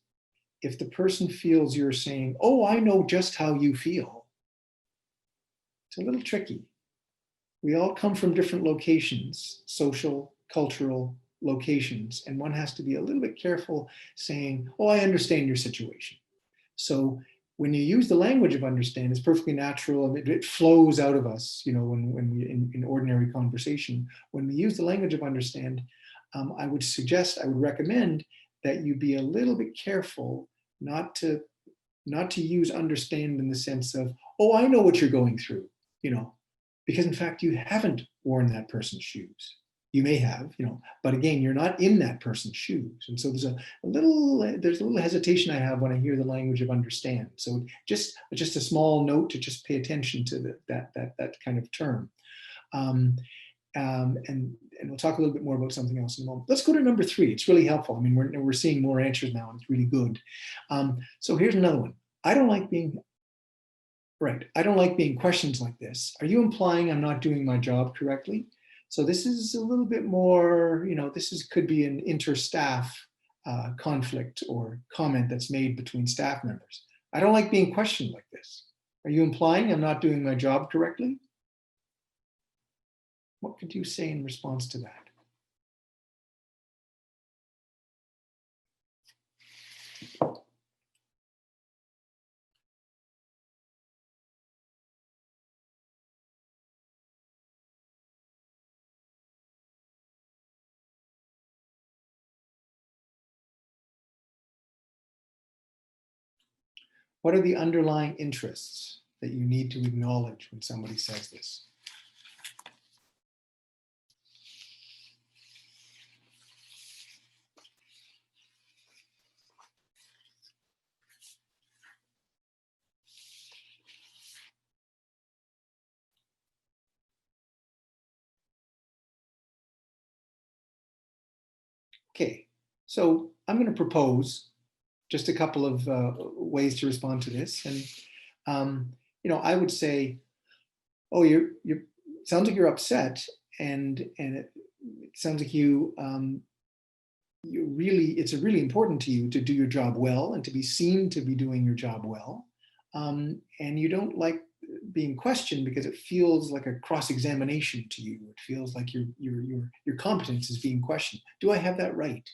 if the person feels you're saying, oh, I know just how you feel, it's a little tricky. We all come from different locations, social, cultural locations, and one has to be a little bit careful saying, oh, I understand your situation. So when you use the language of understand, it's perfectly natural and it flows out of us, you know, when we, in ordinary conversation. When we use the language of understand, I would recommend that you be a little bit careful not to use understand in the sense of, oh, I know what you're going through, you know, because in fact, you haven't worn that person's shoes. You may have, you know, but again, you're not in that person's shoes. And so there's a little hesitation I have when I hear the language of understand. So just a small note to just pay attention to that kind of term. And we'll talk a little bit more about something else in a moment. Let's go to number 3. It's really helpful. I mean, we're seeing more answers now, and it's really good. So here's another one. I don't like being questioned like this. Are you implying I'm not doing my job correctly? So this is a little bit more, you know, could be an interstaff conflict or comment that's made between staff members. I don't like being questioned like this. Are you implying I'm not doing my job correctly? What could you say in response to that? What are the underlying interests that you need to acknowledge when somebody says this? Okay, so I'm going to propose just a couple of ways to respond to this. And, you know, I would say, oh, sounds like you're upset, and it sounds like it's really important to you to do your job well and to be seen to be doing your job well. And you don't like being questioned because it feels like a cross-examination to you. It feels like your competence is being questioned. Do I have that right?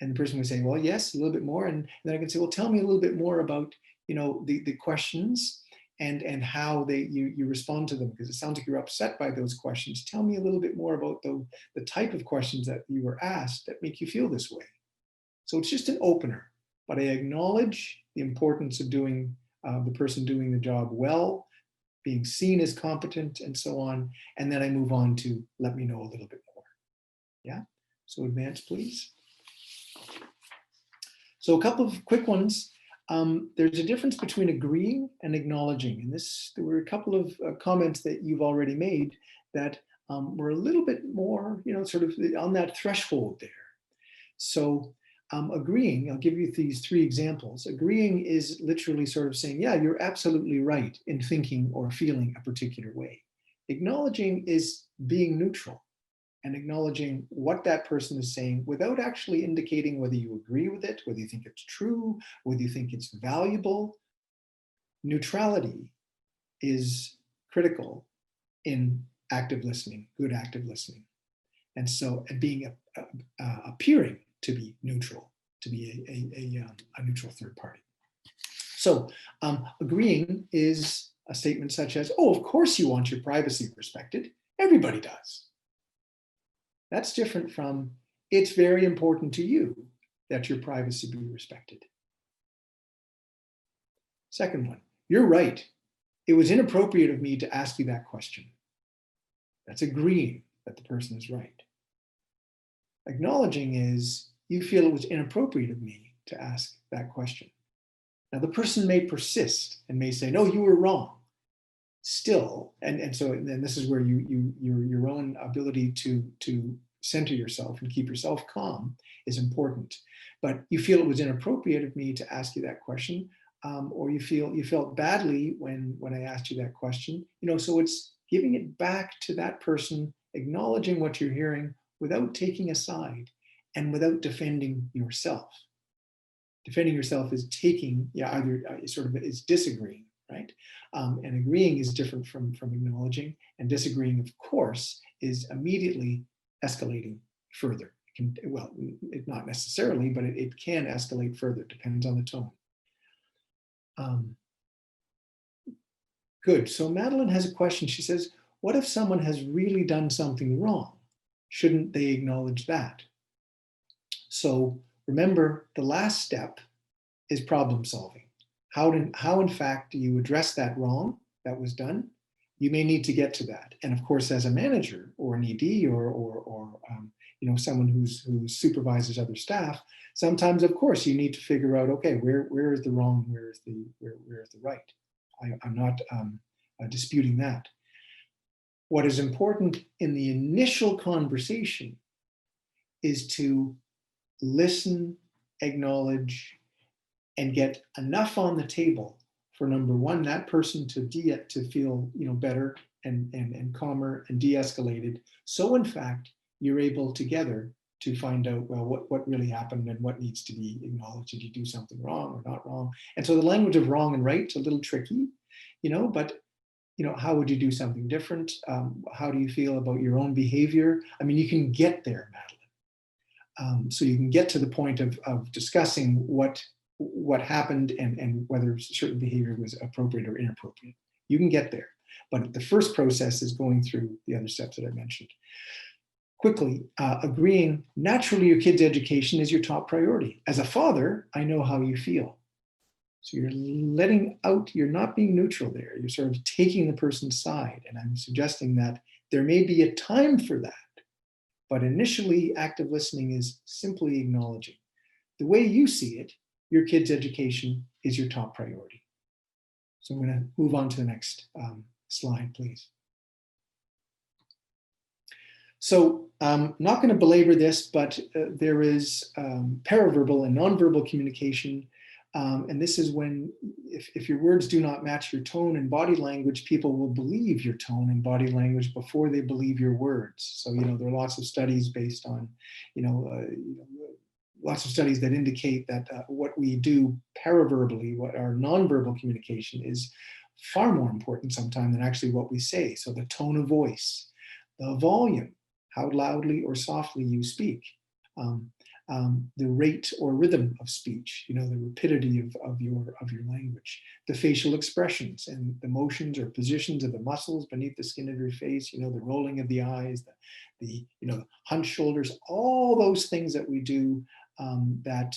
And the person would say, well, yes, a little bit more. And then I can say, well, tell me a little bit more about, you know, the questions and how you respond to them, because it sounds like you're upset by those questions. Tell me a little bit more about the type of questions that you were asked that make you feel this way. So it's just an opener, but I acknowledge the importance of doing the person doing the job well, being seen as competent and so on. And then I move on to let me know a little bit more. Yeah, so advance, please. So a couple of quick ones. There's a difference between agreeing and acknowledging. And there were a couple of comments that you've already made that were a little bit more, sort of on that threshold there. So agreeing, I'll give you these 3 examples. Agreeing is literally sort of saying, yeah, you're absolutely right in thinking or feeling a particular way. Acknowledging is being neutral and acknowledging what that person is saying without actually indicating whether you agree with it, whether you think it's true, whether you think it's valuable. Neutrality is critical in active listening, good active listening. And so being appearing to be neutral, to be a neutral third party. So agreeing is a statement such as, oh, of course you want your privacy respected. Everybody does. That's different from, it's very important to you that your privacy be respected. Second one, you're right. It was inappropriate of me to ask you that question. That's agreeing that the person is right. Acknowledging is, you feel it was inappropriate of me to ask that question. Now the person may persist and may say, no, you were wrong. Still, and so then this is where your own ability to center yourself and keep yourself calm is important. But you feel it was inappropriate of me to ask you that question, or you felt badly when I asked you that question. So it's giving it back to that person, acknowledging what you're hearing without taking a side and without defending yourself. Defending yourself is taking, either sort of is disagreeing. Right? And agreeing is different from acknowledging, and disagreeing, of course, is immediately escalating further. It not necessarily, but it can escalate further, depends on the tone. Good, so Madeline has a question. She says, what if someone has really done something wrong? Shouldn't they acknowledge that? So remember, the last step is problem solving. How in fact do you address that wrong that was done? You may need to get to that. And of course, as a manager or an ED or someone who supervises other staff, sometimes, of course, you need to figure out, okay, where is the wrong, where is the right? I'm not disputing that. What is important in the initial conversation is to listen, acknowledge, and get enough on the table for, number one, that person to feel better and calmer and de-escalated. So in fact, you're able together to find out, well, what really happened and what needs to be acknowledged. Did you do something wrong or not wrong? And so the language of wrong and right is a little tricky, but how would you do something different? How do you feel about your own behavior? I mean, you can get there, Madeline. So you can get to the point of discussing what happened and whether certain behavior was appropriate or inappropriate. You can get there. But the first process is going through the other steps that I mentioned. Quickly, agreeing, naturally your kid's education is your top priority. As a father, I know how you feel. So you're letting out, you're not being neutral there. You're sort of taking the person's side. And I'm suggesting that there may be a time for that. But initially, active listening is simply acknowledging. The way you see it, your kid's education is your top priority. So I'm going to move on to the next slide, please. So I'm not going to belabor this, but there is paraverbal and nonverbal communication. And this is when, if your words do not match your tone and body language, people will believe your tone and body language before they believe your words. So, there are lots of studies based on, lots of studies that indicate that what we do paraverbally, what our nonverbal communication is far more important sometimes than actually what we say. So the tone of voice, the volume, how loudly or softly you speak, the rate or rhythm of speech, the rapidity of your language, the facial expressions and the motions or positions of the muscles beneath the skin of your face, the rolling of the eyes, the hunched shoulders, all those things that we do that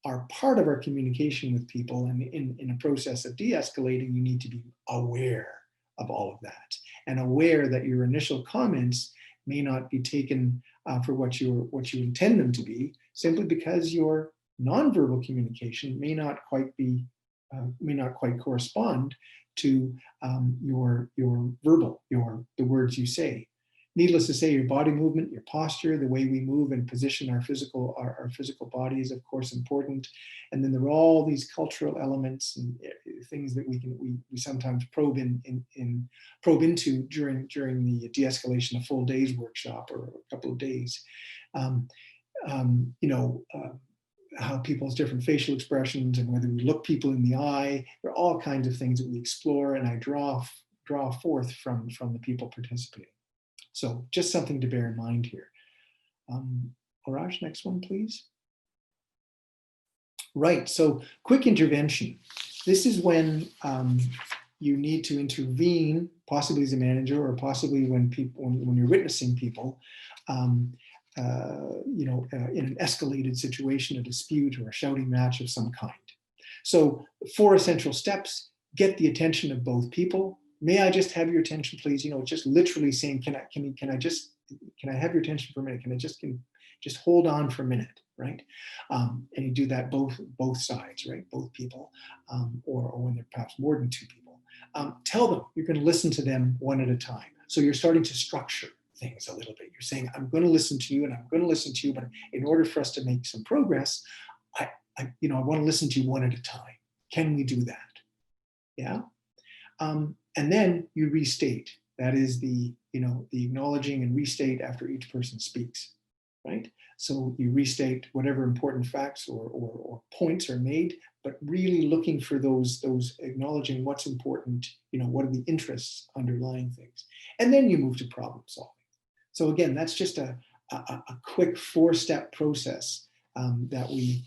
are part of our communication with people. And in a process of de-escalating, you need to be aware of all of that and aware that your initial comments may not be taken for what you intend them to be, simply because you're nonverbal communication may not quite correspond to your verbal, the words you say. Needless to say, your body movement, your posture, the way we move and position our physical body is of course important. And then there are all these cultural elements and things that we sometimes probe into during the de-escalation, a full day's workshop or a couple of days. How people's different facial expressions and whether we look people in the eye, there are all kinds of things that we explore, and I draw forth from the people participating. So just something to bear in mind here. Oraj, next one, please. Right, so quick intervention. This is when you need to intervene, possibly as a manager or possibly when you're witnessing people, in an escalated situation, a dispute or a shouting match of some kind. So 4 essential steps: get the attention of both people. May I just have your attention, please? Just literally saying, can I have your attention for a minute? Can I just hold on for a minute, right? And you do that both sides, right? Both people, or when there are perhaps more than 2 people. Tell them you're going to listen to them one at a time. So you're starting to structure things a little bit. You're saying, I'm going to listen to you and I'm going to listen to you, but in order for us to make some progress, I want to listen to you one at a time. Can we do that? Yeah. And then you restate. That is the acknowledging and restate after each person speaks, right? So you restate whatever important facts or points are made, but really looking for those acknowledging what's important, what are the interests underlying things. And then you move to problem solving. So again, that's just a quick 4-step process that we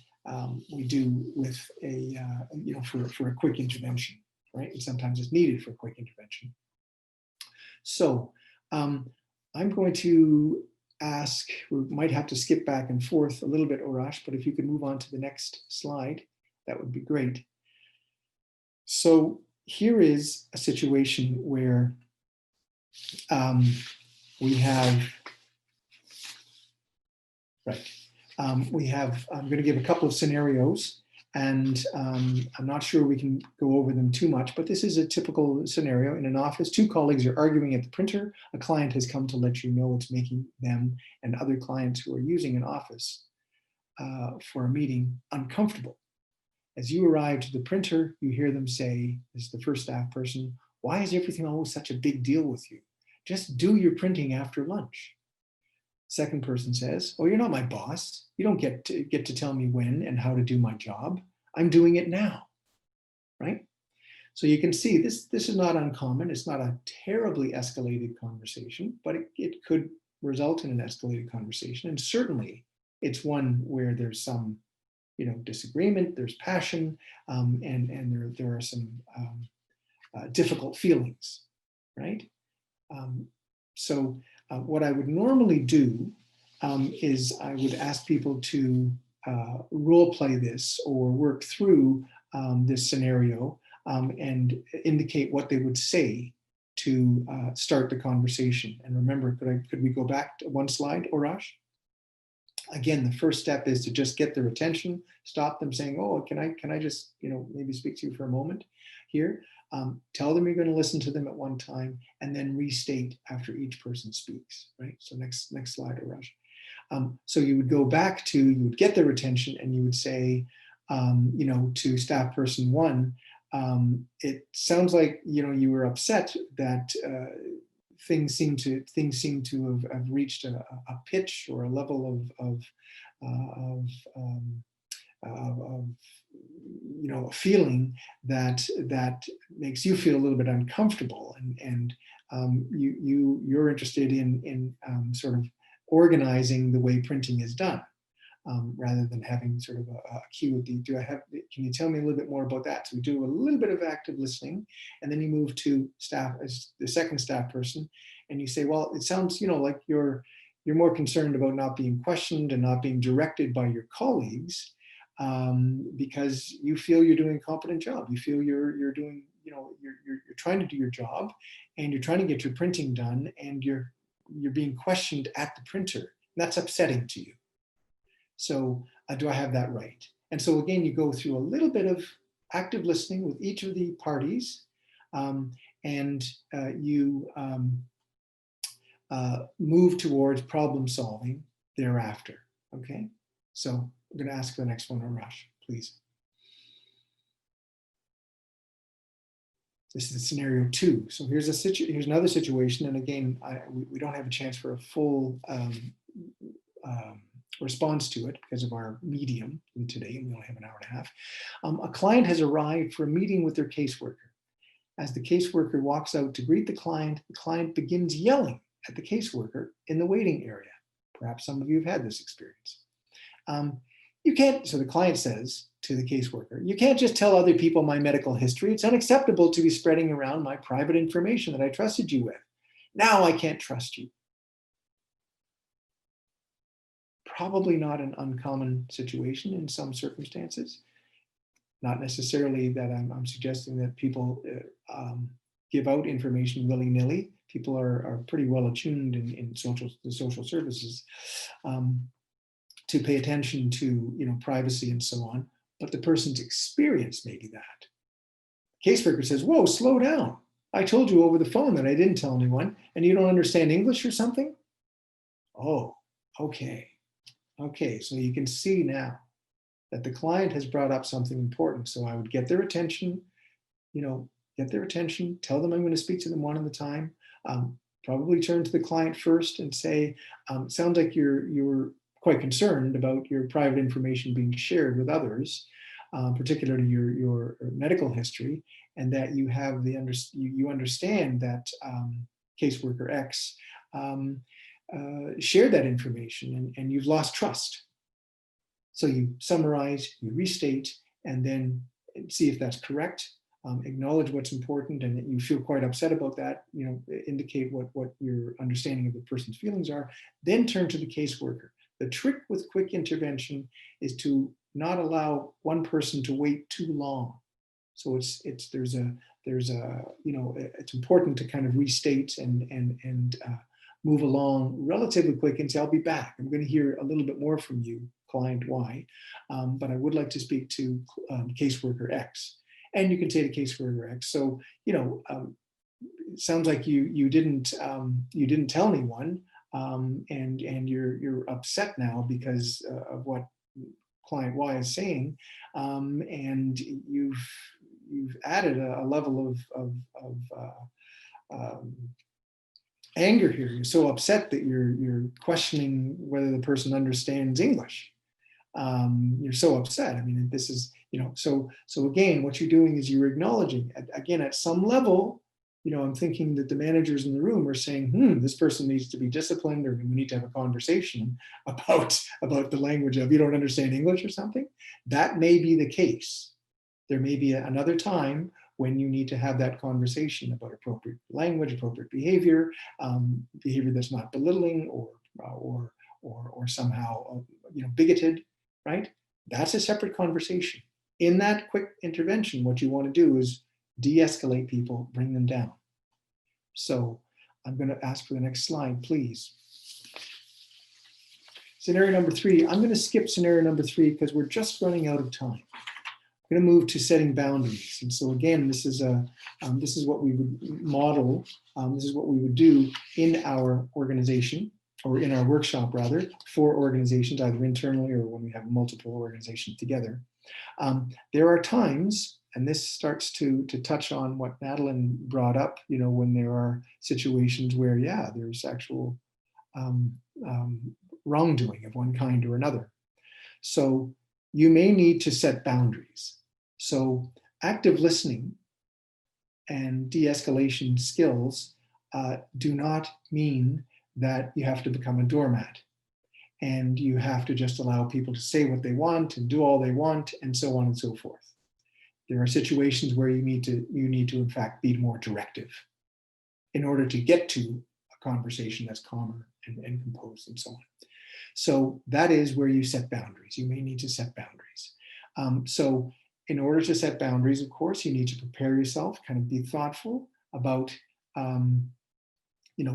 do with for a quick intervention, right? And sometimes it's needed for a quick intervention. So I'm going to ask, we might have to skip back and forth a little bit, Orash, but if you could move on to the next slide, that would be great. So here is a situation where we have, I'm going to give a couple of scenarios, and I'm not sure we can go over them too much, but this is a typical scenario. In an office, 2 colleagues are arguing at the printer. A client has come to let you know it's making them and other clients who are using an office for a meeting uncomfortable. As you arrive to the printer, you hear them say, this is the first staff person, "Why is everything always such a big deal with you? Just do your printing after lunch." Second person says, "Oh, you're not my boss. You don't get to tell me when and how to do my job. I'm doing it now," right? So you can see this is not uncommon. It's not a terribly escalated conversation, but it could result in an escalated conversation. And certainly it's one where there's some disagreement, there's passion, and there are some difficult feelings, right? So what I would normally do is I would ask people to role play this or work through this scenario and indicate what they would say to start the conversation. And remember, could we go back to one slide, Orash? Again, the first step is to just get their attention, stop them saying, "Oh, can I just, maybe speak to you for a moment here?" Tell them you're going to listen to them at one time, and then restate after each person speaks, right? So next slide, Raj. So you would go back to, you would get their attention, and you would say, to staff person 1, it sounds like, you were upset that things seem to have reached a pitch or a level of a feeling that makes you feel a little bit uncomfortable, and you're interested in sort of organizing the way printing is done, rather than having sort of a cue of can you tell me a little bit more about that? So we do a little bit of active listening, and then you move to staff as the second staff person, and you say, well, it sounds like you're more concerned about not being questioned and not being directed by your colleagues, because you feel you're doing a competent job. You feel you're doing, you're trying to do your job, and you're trying to get your printing done, and you're being questioned at the printer. And that's upsetting to you. So do I have that right? And so again, you go through a little bit of active listening with each of the parties, and you move towards problem solving thereafter. Okay, so I'm going to ask the next one, Arash, please. This is scenario 2. So here's another situation, and again, we don't have a chance for a full response to it because of our medium today, and we only have an hour and a half. A client has arrived for a meeting with their caseworker. As the caseworker walks out to greet the client begins yelling at the caseworker in the waiting area. Perhaps some of you have had this experience. You can't, so the client says to the caseworker, you can't just tell other people my medical history. It's unacceptable to be spreading around my private information that I trusted you with. Now I can't trust you. Probably not an uncommon situation in some circumstances. Not necessarily that I'm suggesting that people give out information willy-nilly. People are pretty well attuned in the social services to pay attention to privacy and so on. But the person's experience may be that. Caseworker says, whoa, slow down. I told you over the phone that I didn't tell anyone, and you don't understand English or something? Oh, okay. Okay, so you can see now that the client has brought up something important. So I would get their attention, tell them I'm going to speak to them one at a time. Probably turn to the client first and say, sounds like you're quite concerned about your private information being shared with others, particularly your medical history, and that you have you understand that caseworker X shared that information and you've lost trust. So you summarize, you restate, and then see if that's correct. Acknowledge what's important, and that you feel quite upset about that. Indicate what your understanding of the person's feelings are. Then turn to the caseworker. The trick with quick intervention is to not allow one person to wait too long. So it's important to kind of restate and move along relatively quick and say, I'll be back. I'm going to hear a little bit more from you, client Y, but I would like to speak to caseworker X. And you can say to caseworker X, so, it sounds like you didn't tell anyone, and you're upset now because of what client Y is saying, and you've added a level of anger here. You're so upset that you're questioning whether the person understands English. You're so upset. I mean, this is, so again, what you're doing is you're acknowledging, again, at some level, I'm thinking that the managers in the room are saying, this person needs to be disciplined, or we need to have a conversation about the language of, you don't understand English or something. That may be the case. There may be another time when you need to have that conversation about appropriate language, appropriate behavior, behavior that's not belittling or somehow bigoted, right? That's a separate conversation. In that quick intervention, what you want to do is de-escalate people, bring them down. So I'm going to ask for the next slide, please. Scenario number 3. I'm going to skip scenario number 3 because we're just running out of time. I'm going to move to setting boundaries. And so again, this is what we would model. This is what we would do in our organization, or in our workshop rather, for organizations, either internally or when we have multiple organizations together. There are times, and this starts to touch on what Madeline brought up, when there are situations where, there's actual wrongdoing of one kind or another. So you may need to set boundaries. So active listening and de-escalation skills do not mean that you have to become a doormat and you have to just allow people to say what they want and do all they want and so on and so forth. There are situations where you need to in fact be more directive in order to get to a conversation that's calmer and composed and so on. So that is where you set boundaries. You may need to set boundaries. So in order to set boundaries, of course, you need to prepare yourself, kind of be thoughtful about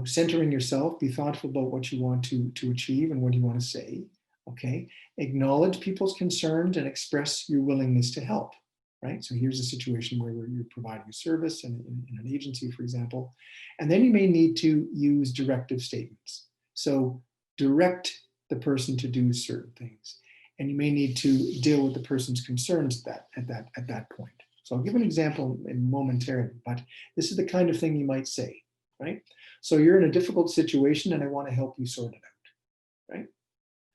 centering yourself, be thoughtful about what you want to achieve and what you want to say. Okay, acknowledge people's concerns and express your willingness to help, right? So here's a situation where you're providing a service in an agency, for example, and then you may need to use directive statements. So direct the person to do certain things, and you may need to deal with the person's concerns at that point. So I'll give an example momentarily, but this is the kind of thing you might say, right? So you're in a difficult situation and I want to help you sort it out, right?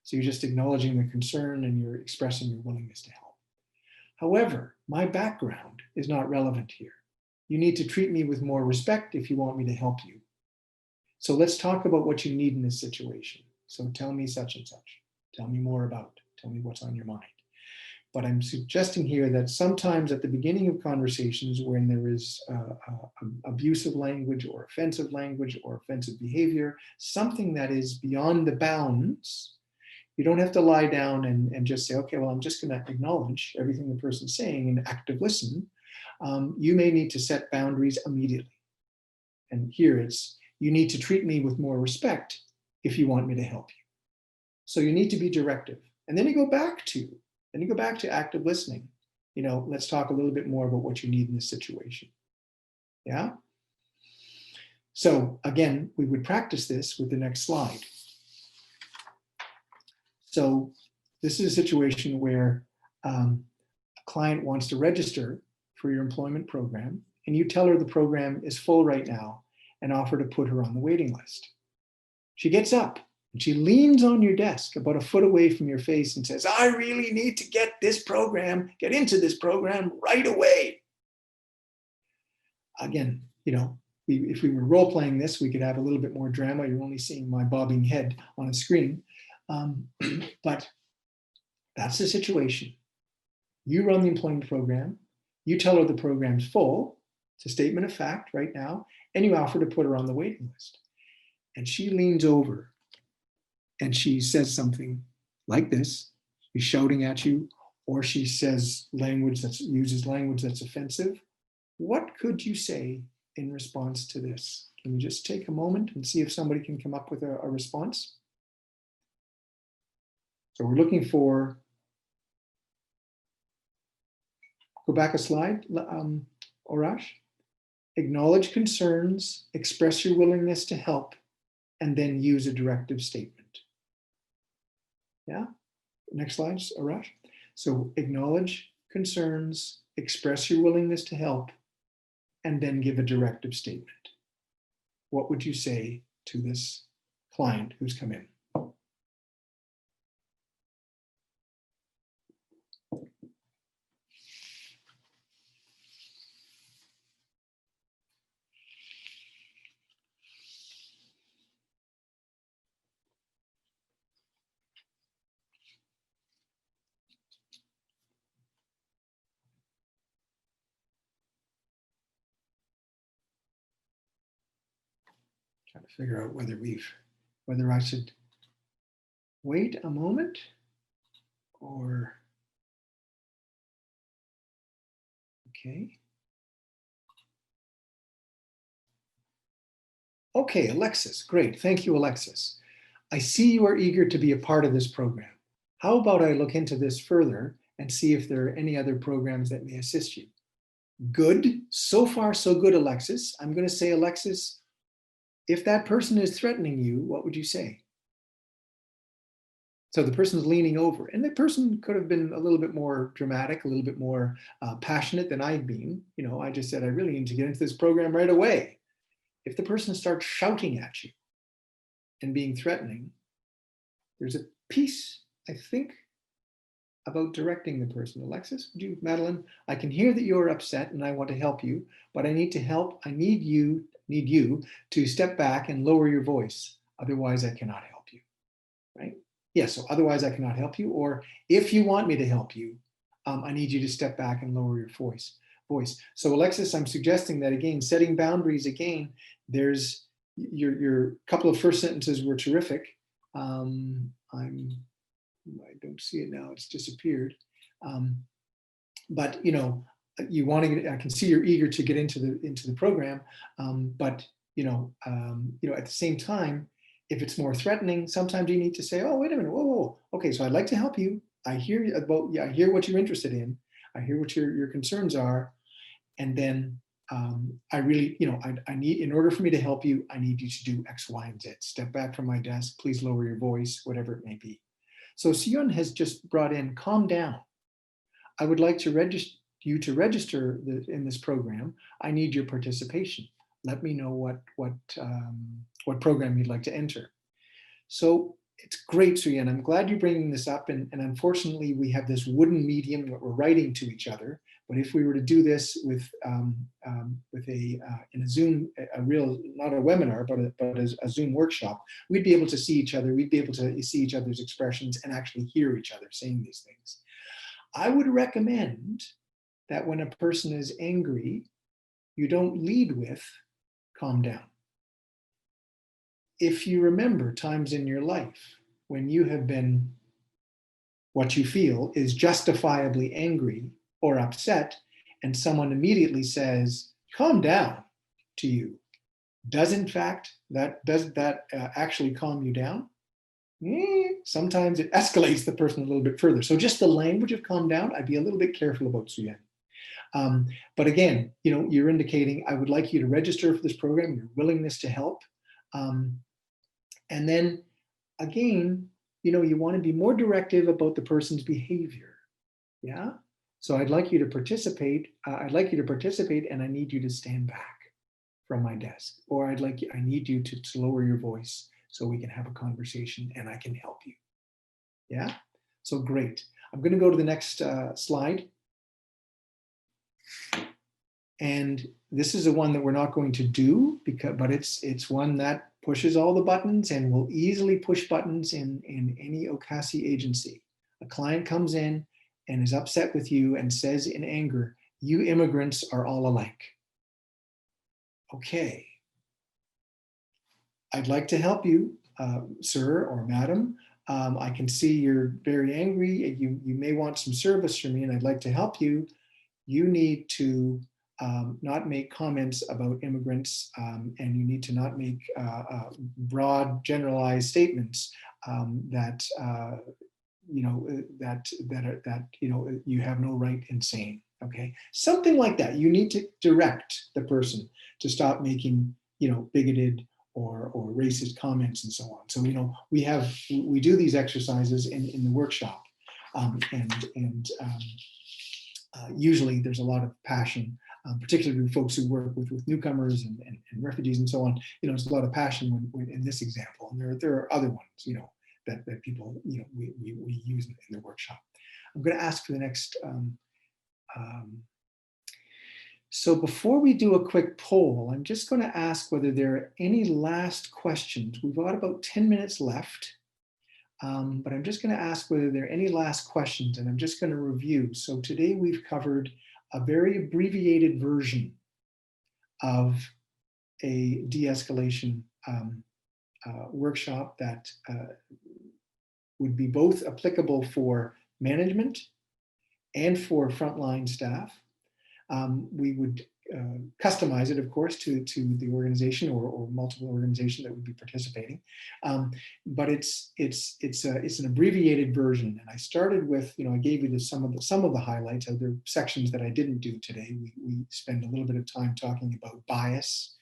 So you're just acknowledging the concern and you're expressing your willingness to help. However, my background is not relevant here. You need to treat me with more respect if you want me to help you. So let's talk about what you need in this situation. So tell me such and such. Tell me more about. Tell me what's on your mind. But I'm suggesting here that sometimes at the beginning of conversations when there is abusive language or offensive behavior, something that is beyond the bounds, you don't have to lie down and just say, okay, well, I'm just going to acknowledge everything the person's saying and active listen. You may need to set boundaries immediately. And here it's, you need to treat me with more respect if you want me to help you. So you need to be directive. And then you go back to active listening. Let's talk a little bit more about what you need in this situation. Yeah? So again, we would practice this with the next slide. So this is a situation where a client wants to register for your employment program, and you tell her the program is full right now and offer to put her on the waiting list. She gets up and she leans on your desk about a foot away from your face and says, I really need to get into this program right away. Again, if we were role playing this, we could have a little bit more drama. You're only seeing my bobbing head on a screen. But that's the situation. You run the employment program. You tell her the program's full. It's a statement of fact right now. And you offer to put her on the waiting list. And she leans over and she says something like this. She's shouting at you, or she says uses language that's offensive. What could you say in response to this? Can we just take a moment and see if somebody can come up with a response? So we're looking for, go back a slide, Orash. Acknowledge concerns, express your willingness to help, and then use a directive statement. Yeah, next slide, Arash. So acknowledge concerns, express your willingness to help, and then give a directive statement. What would you say to this client who's come in? Trying to figure out whether I should wait a moment or, okay. Okay, Alexis, great. Thank you, Alexis. I see you are eager to be a part of this program. How about I look into this further and see if there are any other programs that may assist you? Good. So far, so good, Alexis. I'm going to say, Alexis, if that person is threatening you, what would you say? So the person's leaning over, and the person could have been a little bit more dramatic, a little bit more passionate than I've been. I just said, I really need to get into this program right away. If the person starts shouting at you and being threatening, there's a piece, I think, about directing the person. Alexis, would you, Madeline, I can hear that you're upset and I want to help you, but I need to help. I need you to step back and lower your voice. Otherwise, I cannot help you, right? Yeah, so otherwise I cannot help you, or if you want me to help you, I need you to step back and lower your voice. So Alexis, I'm suggesting that again, setting boundaries again, there's your couple of first sentences were terrific. I don't see it now, it's disappeared. But you want to I can see you're eager to get into the program, but at the same time, If it's more threatening, sometimes you need to say, oh, wait a minute, whoa, whoa, whoa. Okay, so I'd like to help you. I hear I hear what you're interested in. I hear what your concerns are. And then I really, I need, in order for me to help you, I need you to do X, Y, and Z. Step back from my desk, please lower your voice, whatever it may be. So Sion has just brought in calm down. I would like to register in this program. I need your participation. Let me know what program you'd like to enter. So it's great, Suyan. I'm glad you're bringing this up. And unfortunately, we have this wooden medium that we're writing to each other. But if we were to do this with in a Zoom, a real, not a webinar, but a Zoom workshop, we'd be able to see each other. We'd be able to see each other's expressions and actually hear each other saying these things. I would recommend that when a person is angry, you don't lead with calm down. If you remember times in your life when you have been, what you feel is justifiably angry or upset, and someone immediately says, calm down to you, does that actually calm you down? Sometimes it escalates the person a little bit further. So just the language of calm down, I'd be a little bit careful about, Suyan. But again, you're indicating, I would like you to register for this program, your willingness to help. And then again, you want to be more directive about the person's behavior. Yeah. So I'd like you to participate. And I need you to stand back from my desk, or I need you to lower your voice so we can have a conversation and I can help you. Yeah. So great. I'm going to go to the next slide. And this is the one that we're not going to do but it's one that pushes all the buttons and will easily push buttons in any OCASI agency. A client comes in and is upset with you and says in anger, you immigrants are all alike. Okay. I'd like to help you, sir or madam. I can see you're very angry. You may want some service from me and I'd like to help you. You need to not make comments about immigrants, and you need to not make broad, generalized statements that you have no right in saying. Okay, something like that. You need to direct the person to stop making bigoted or racist comments and so on. So we do these exercises in the workshop, usually there's a lot of passion. Particularly with folks who work with newcomers and refugees and so on, there's a lot of passion when in this example, and there are other ones, that people, we use in the workshop. I'm going to ask for the next. So before we do a quick poll, I'm just going to ask whether there are any last questions. We've got about 10 minutes left, but I'm just going to ask whether there are any last questions, and I'm just going to review. So today we've covered a very abbreviated version of a de-escalation workshop that would be both applicable for management and for frontline staff. We would customize it, of course, to the organization or multiple organizations that would be participating. But it's an abbreviated version. And I started with, I gave you some of the highlights. There are sections that I didn't do today. We spend a little bit of time talking about bias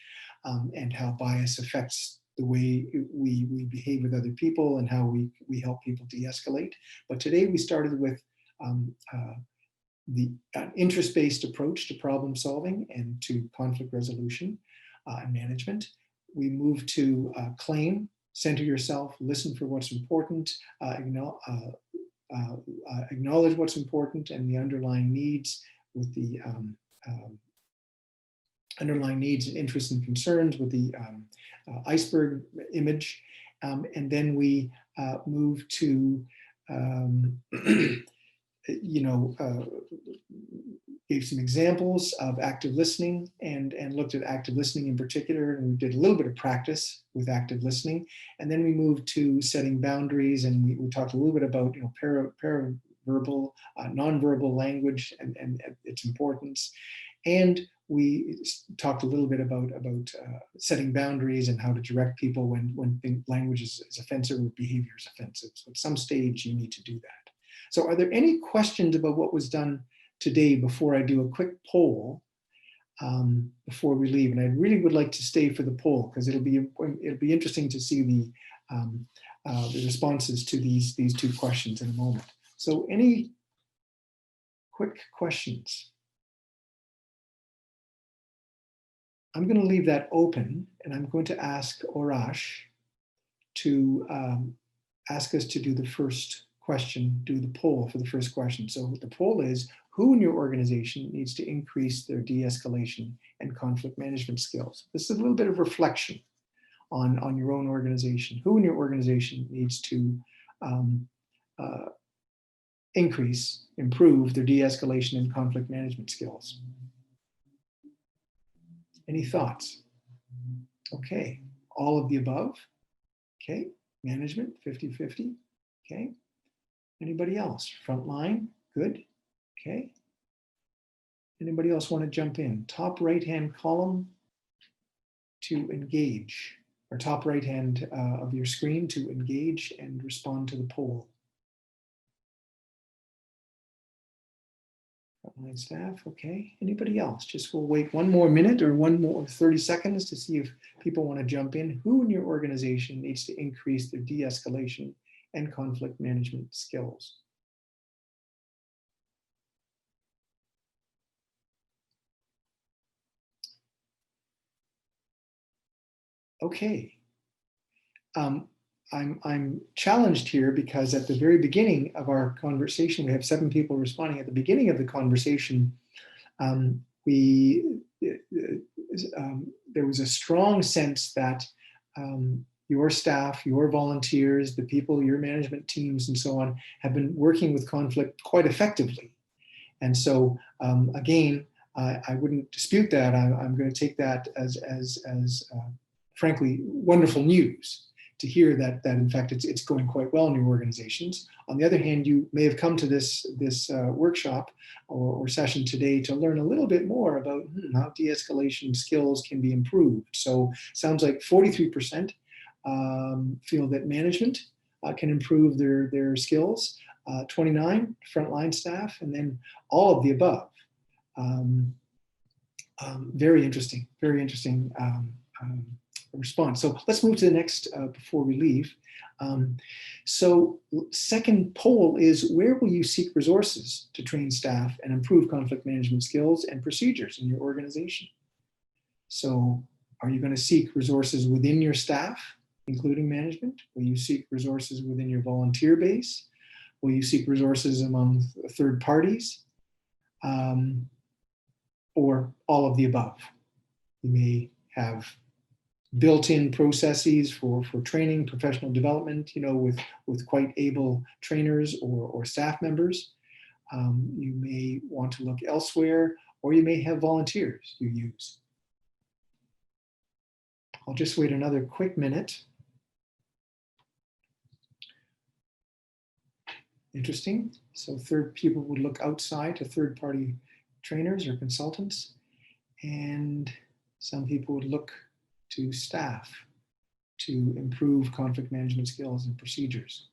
and how bias affects the way we behave with other people and how we help people de-escalate. But today we started with the interest-based approach to problem solving and to conflict resolution and management. We move to claim, center yourself, listen for what's important, acknowledge what's important and the underlying needs with the underlying needs and interests and concerns with the iceberg image. And then we move to gave some examples of active listening and looked at active listening in particular, and we did a little bit of practice with active listening. And then we moved to setting boundaries, and we talked a little bit about paraverbal, nonverbal language and its importance. And we talked a little bit about setting boundaries and how to direct people when language is offensive or behavior is offensive. So at some stage, you need to do that. So are there any questions about what was done today before I do a quick poll before we leave? And I really would like to stay for the poll because it'll be interesting to see the responses to these two questions in a moment. So any quick questions? I'm going to leave that open, and I'm going to ask Orash to ask us to do the first question, do the poll for the first question. So the poll is, who in your organization needs to increase their de-escalation and conflict management skills? This is a little bit of reflection on your own organization. Who in your organization needs to improve their de-escalation and conflict management skills? Any thoughts? Okay, all of the above. Okay, management, 50-50. Okay, anybody else? Frontline, good. Okay. Anybody else want to jump in? Top right-hand column to engage, or top right-hand of your screen to engage and respond to the poll. Frontline staff, okay. Anybody else? Just we'll wait one more minute or 30 seconds to see if people want to jump in. Who in your organization needs to increase their de-escalation and conflict management skills? Okay. I'm challenged here because at the very beginning of our conversation, we have 7 people responding. At the beginning of the conversation, there was a strong sense that your staff, your volunteers, the people, your management teams, and so on, have been working with conflict quite effectively. And so, again, I wouldn't dispute that. I'm going to take that as frankly, wonderful news to hear that in fact it's going quite well in your organizations. On the other hand, you may have come to this workshop or session today to learn a little bit more about how de-escalation skills can be improved. So sounds like 43% feel that management can improve their skills, 29 frontline staff, and then all of the above. Very interesting, response. So let's move to the next before we leave. So second poll is, where will you seek resources to train staff and improve conflict management skills and procedures in your organization? So are you going to seek resources within your staff, including management? Will you seek resources within your volunteer base? Will you seek resources among third parties? Or all of the above? You may have built-in processes for training, professional development, with quite able trainers or staff members. You may want to look elsewhere, or you may have volunteers you use. I'll just wait another quick minute. Interesting. So people would look outside to third-party trainers or consultants, and some people would look to staff to improve conflict management skills and procedures.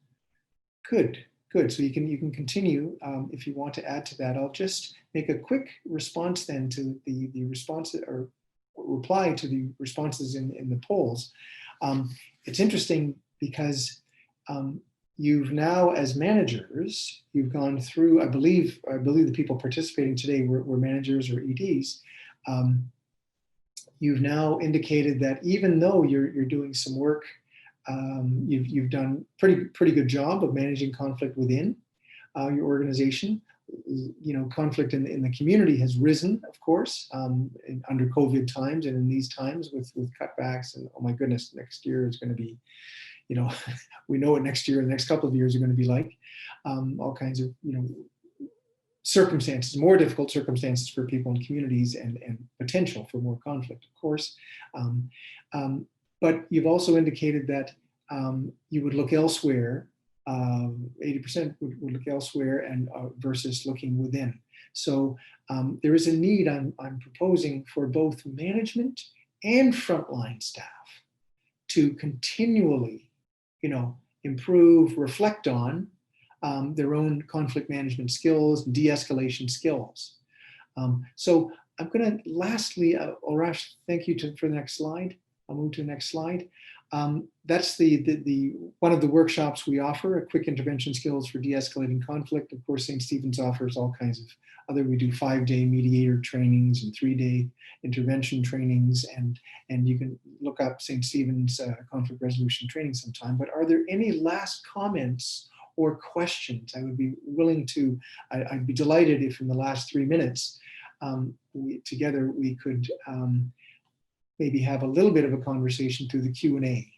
Good. So you can continue if you want to add to that. I'll just make a quick response then to the response or reply to the responses in the polls. It's interesting because you've now, as managers, you've gone through, I believe the people participating today were managers or EDs. You've now indicated that even though you're doing some work, you've done pretty good job of managing conflict within your organization. Conflict in the community has risen, of course, under COVID times and in these times with cutbacks, and oh my goodness, next year is going to be, we know what next year, the next couple of years are going to be like. All kinds of, circumstances, more difficult circumstances for people in communities, and potential for more conflict, of course. But you've also indicated that you would look elsewhere, 80% would look elsewhere and versus looking within. So there is a need I'm proposing for both management and frontline staff to continually, improve, reflect on their own conflict management skills, de-escalation skills. So I'm going to lastly, Arash, thank you for the next slide. I'll move to the next slide. That's the one of the workshops we offer, quick intervention skills for de-escalating conflict. Of course, St. Stephen's offers all kinds of other, we do 5-day mediator trainings and 3-day intervention trainings, and you can look up St. Stephen's conflict resolution training sometime. But are there any last comments or questions? I would be willing to, I'd be delighted if in the last 3 minutes, together we could maybe have a little bit of a conversation through the Q&A.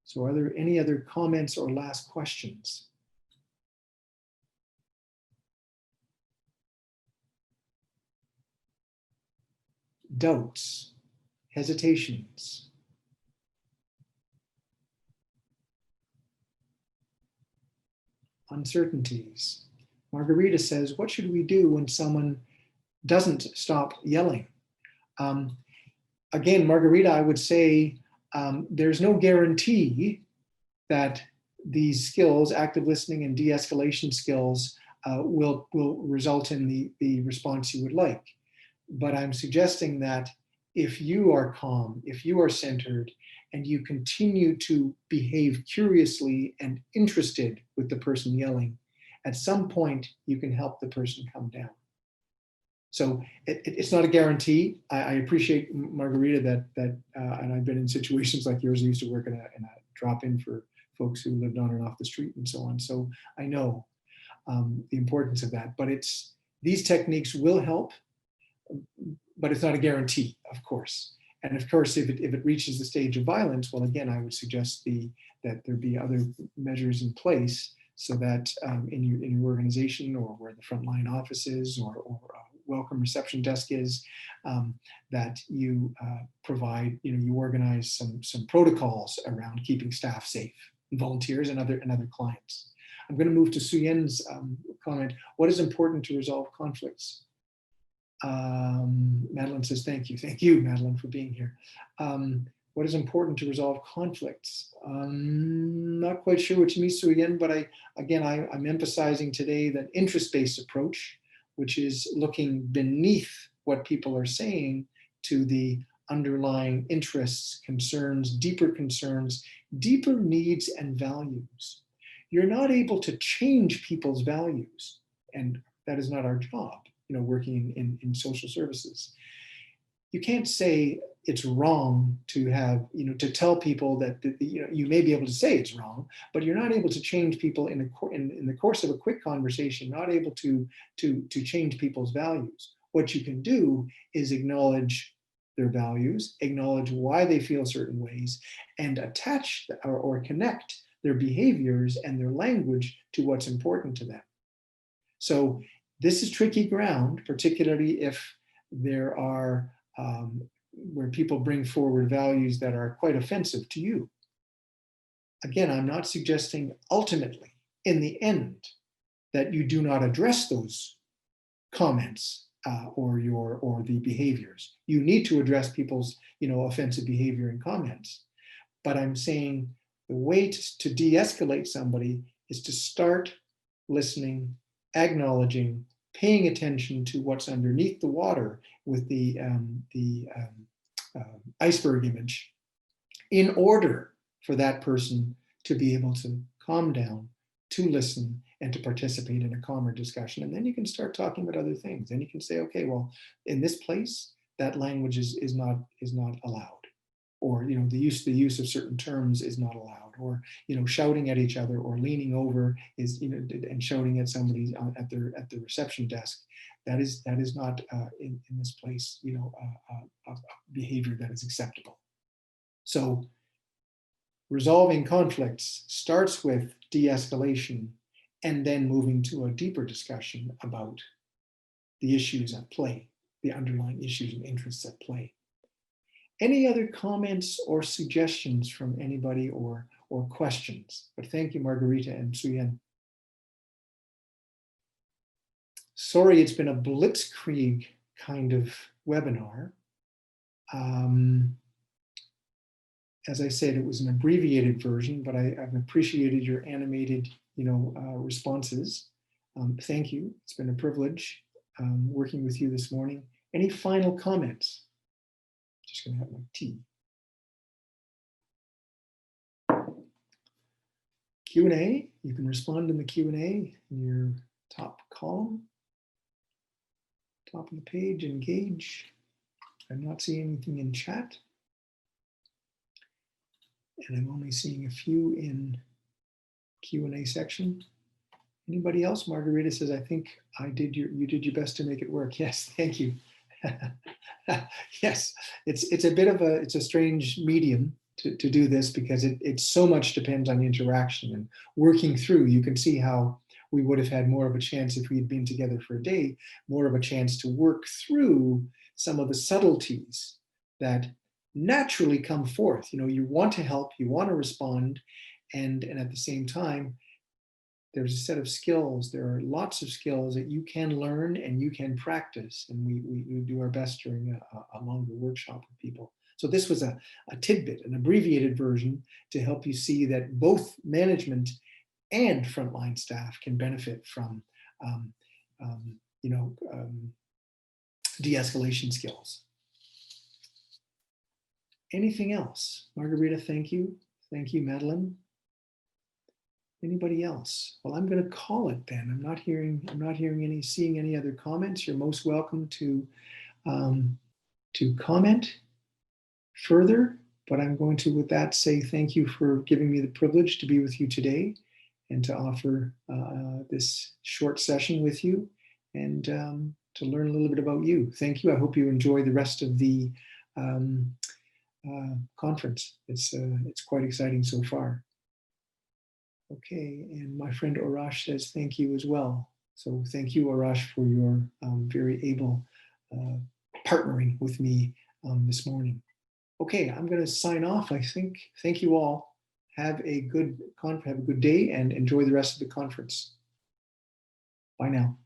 So are there any other comments or last questions? Doubts, hesitations? Uncertainties? Margarita says, what should we do when someone doesn't stop yelling? Again, Margarita, I would say there's no guarantee that these skills, active listening and de-escalation skills, will result in the response you would like. But I'm suggesting that if you are calm, if you are centered, and you continue to behave curiously and interested with the person yelling, at some point you can help the person come down. So it's not a guarantee. I appreciate, Margarita, that and I've been in situations like yours. I used to work in a drop-in for folks who lived on and off the street and so on. So I know the importance of that. But these techniques will help, but it's not a guarantee, of course. And of course, if it reaches the stage of violence, well, again, I would suggest that there be other measures in place so that in your organization, or where the frontline office is, or welcome reception desk is, that you provide, you organize some protocols around keeping staff safe, volunteers and other clients. I'm going to move to Suyen's comment. What is important to resolve conflicts? Madeline says, thank you. Thank you, Madeline, for being here. What is important to resolve conflicts? Not quite sure what you mean, Suyen, but I'm emphasizing today that interest-based approach, which is looking beneath what people are saying to the underlying interests, concerns, deeper needs and values. You're not able to change people's values, and that is not our job, working in social services. You can't say it's wrong to have, to tell people that, you may be able to say it's wrong, but you're not able to change people in the course of a quick conversation, not able to change people's values. What you can do is acknowledge their values, acknowledge why they feel certain ways, and attach or connect their behaviors and their language to what's important to them. So this is tricky ground, particularly if there are where people bring forward values that are quite offensive to you. Again, I'm not suggesting ultimately, in the end, that you do not address those comments or the behaviors. You need to address people's offensive behavior and comments. But I'm saying the way to de-escalate somebody is to start listening, acknowledging, paying attention to what's underneath the water with the iceberg image, in order for that person to be able to calm down, to listen, and to participate in a calmer discussion. And then you can start talking about other things. Then you can say, okay, well, in this place, that language is not allowed, or the use of certain terms is not allowed, or shouting at each other or leaning over is and shouting at somebody at the reception desk. That is not in this place a behavior that is acceptable. So resolving conflicts starts with de-escalation, and then moving to a deeper discussion about the issues at play, the underlying issues and interests at play. Any other comments or suggestions from anybody or questions? But thank you, Margarita and Suyen. sorry, it's been a blitzkrieg kind of webinar. As I said, it was an abbreviated version, but I've appreciated your animated, responses. Thank you. It's been a privilege working with you this morning. Any final comments? Just going to have my tea. Q&A. You can respond in the Q&A in your top column, top of the page. Engage. I'm not seeing anything in chat. And I'm only seeing a few in Q&A section. Anybody else? Margarita says, I think you did your best to make it work. Yes, thank you. Yes, it's a strange medium to do this because it so much depends on interaction and working through. You can see how we would have had more of a chance if we had been together for a day, more of a chance to work through some of the subtleties that naturally come forth. You want to help, you want to respond, and at the same time, there's a set of skills. There are lots of skills that you can learn and you can practice, and we do our best during a longer workshop with people. So this was a tidbit, an abbreviated version to help you see that both management and frontline staff can benefit from de-escalation skills. Anything else? Margarita, thank you. Thank you, Madeline. Anybody else? Well, I'm going to call it then. I'm not seeing any other comments. You're most welcome to comment further, but I'm going to, with that, say thank you for giving me the privilege to be with you today and to offer this short session with you and to learn a little bit about you. Thank you. I hope you enjoy the rest of the conference. It's quite exciting so far. Okay, and my friend Arash says thank you as well. So thank you, Arash, for your very able partnering with me this morning. Okay, I'm going to sign off, I think. Thank you all. Have a good day and enjoy the rest of the conference. Bye now.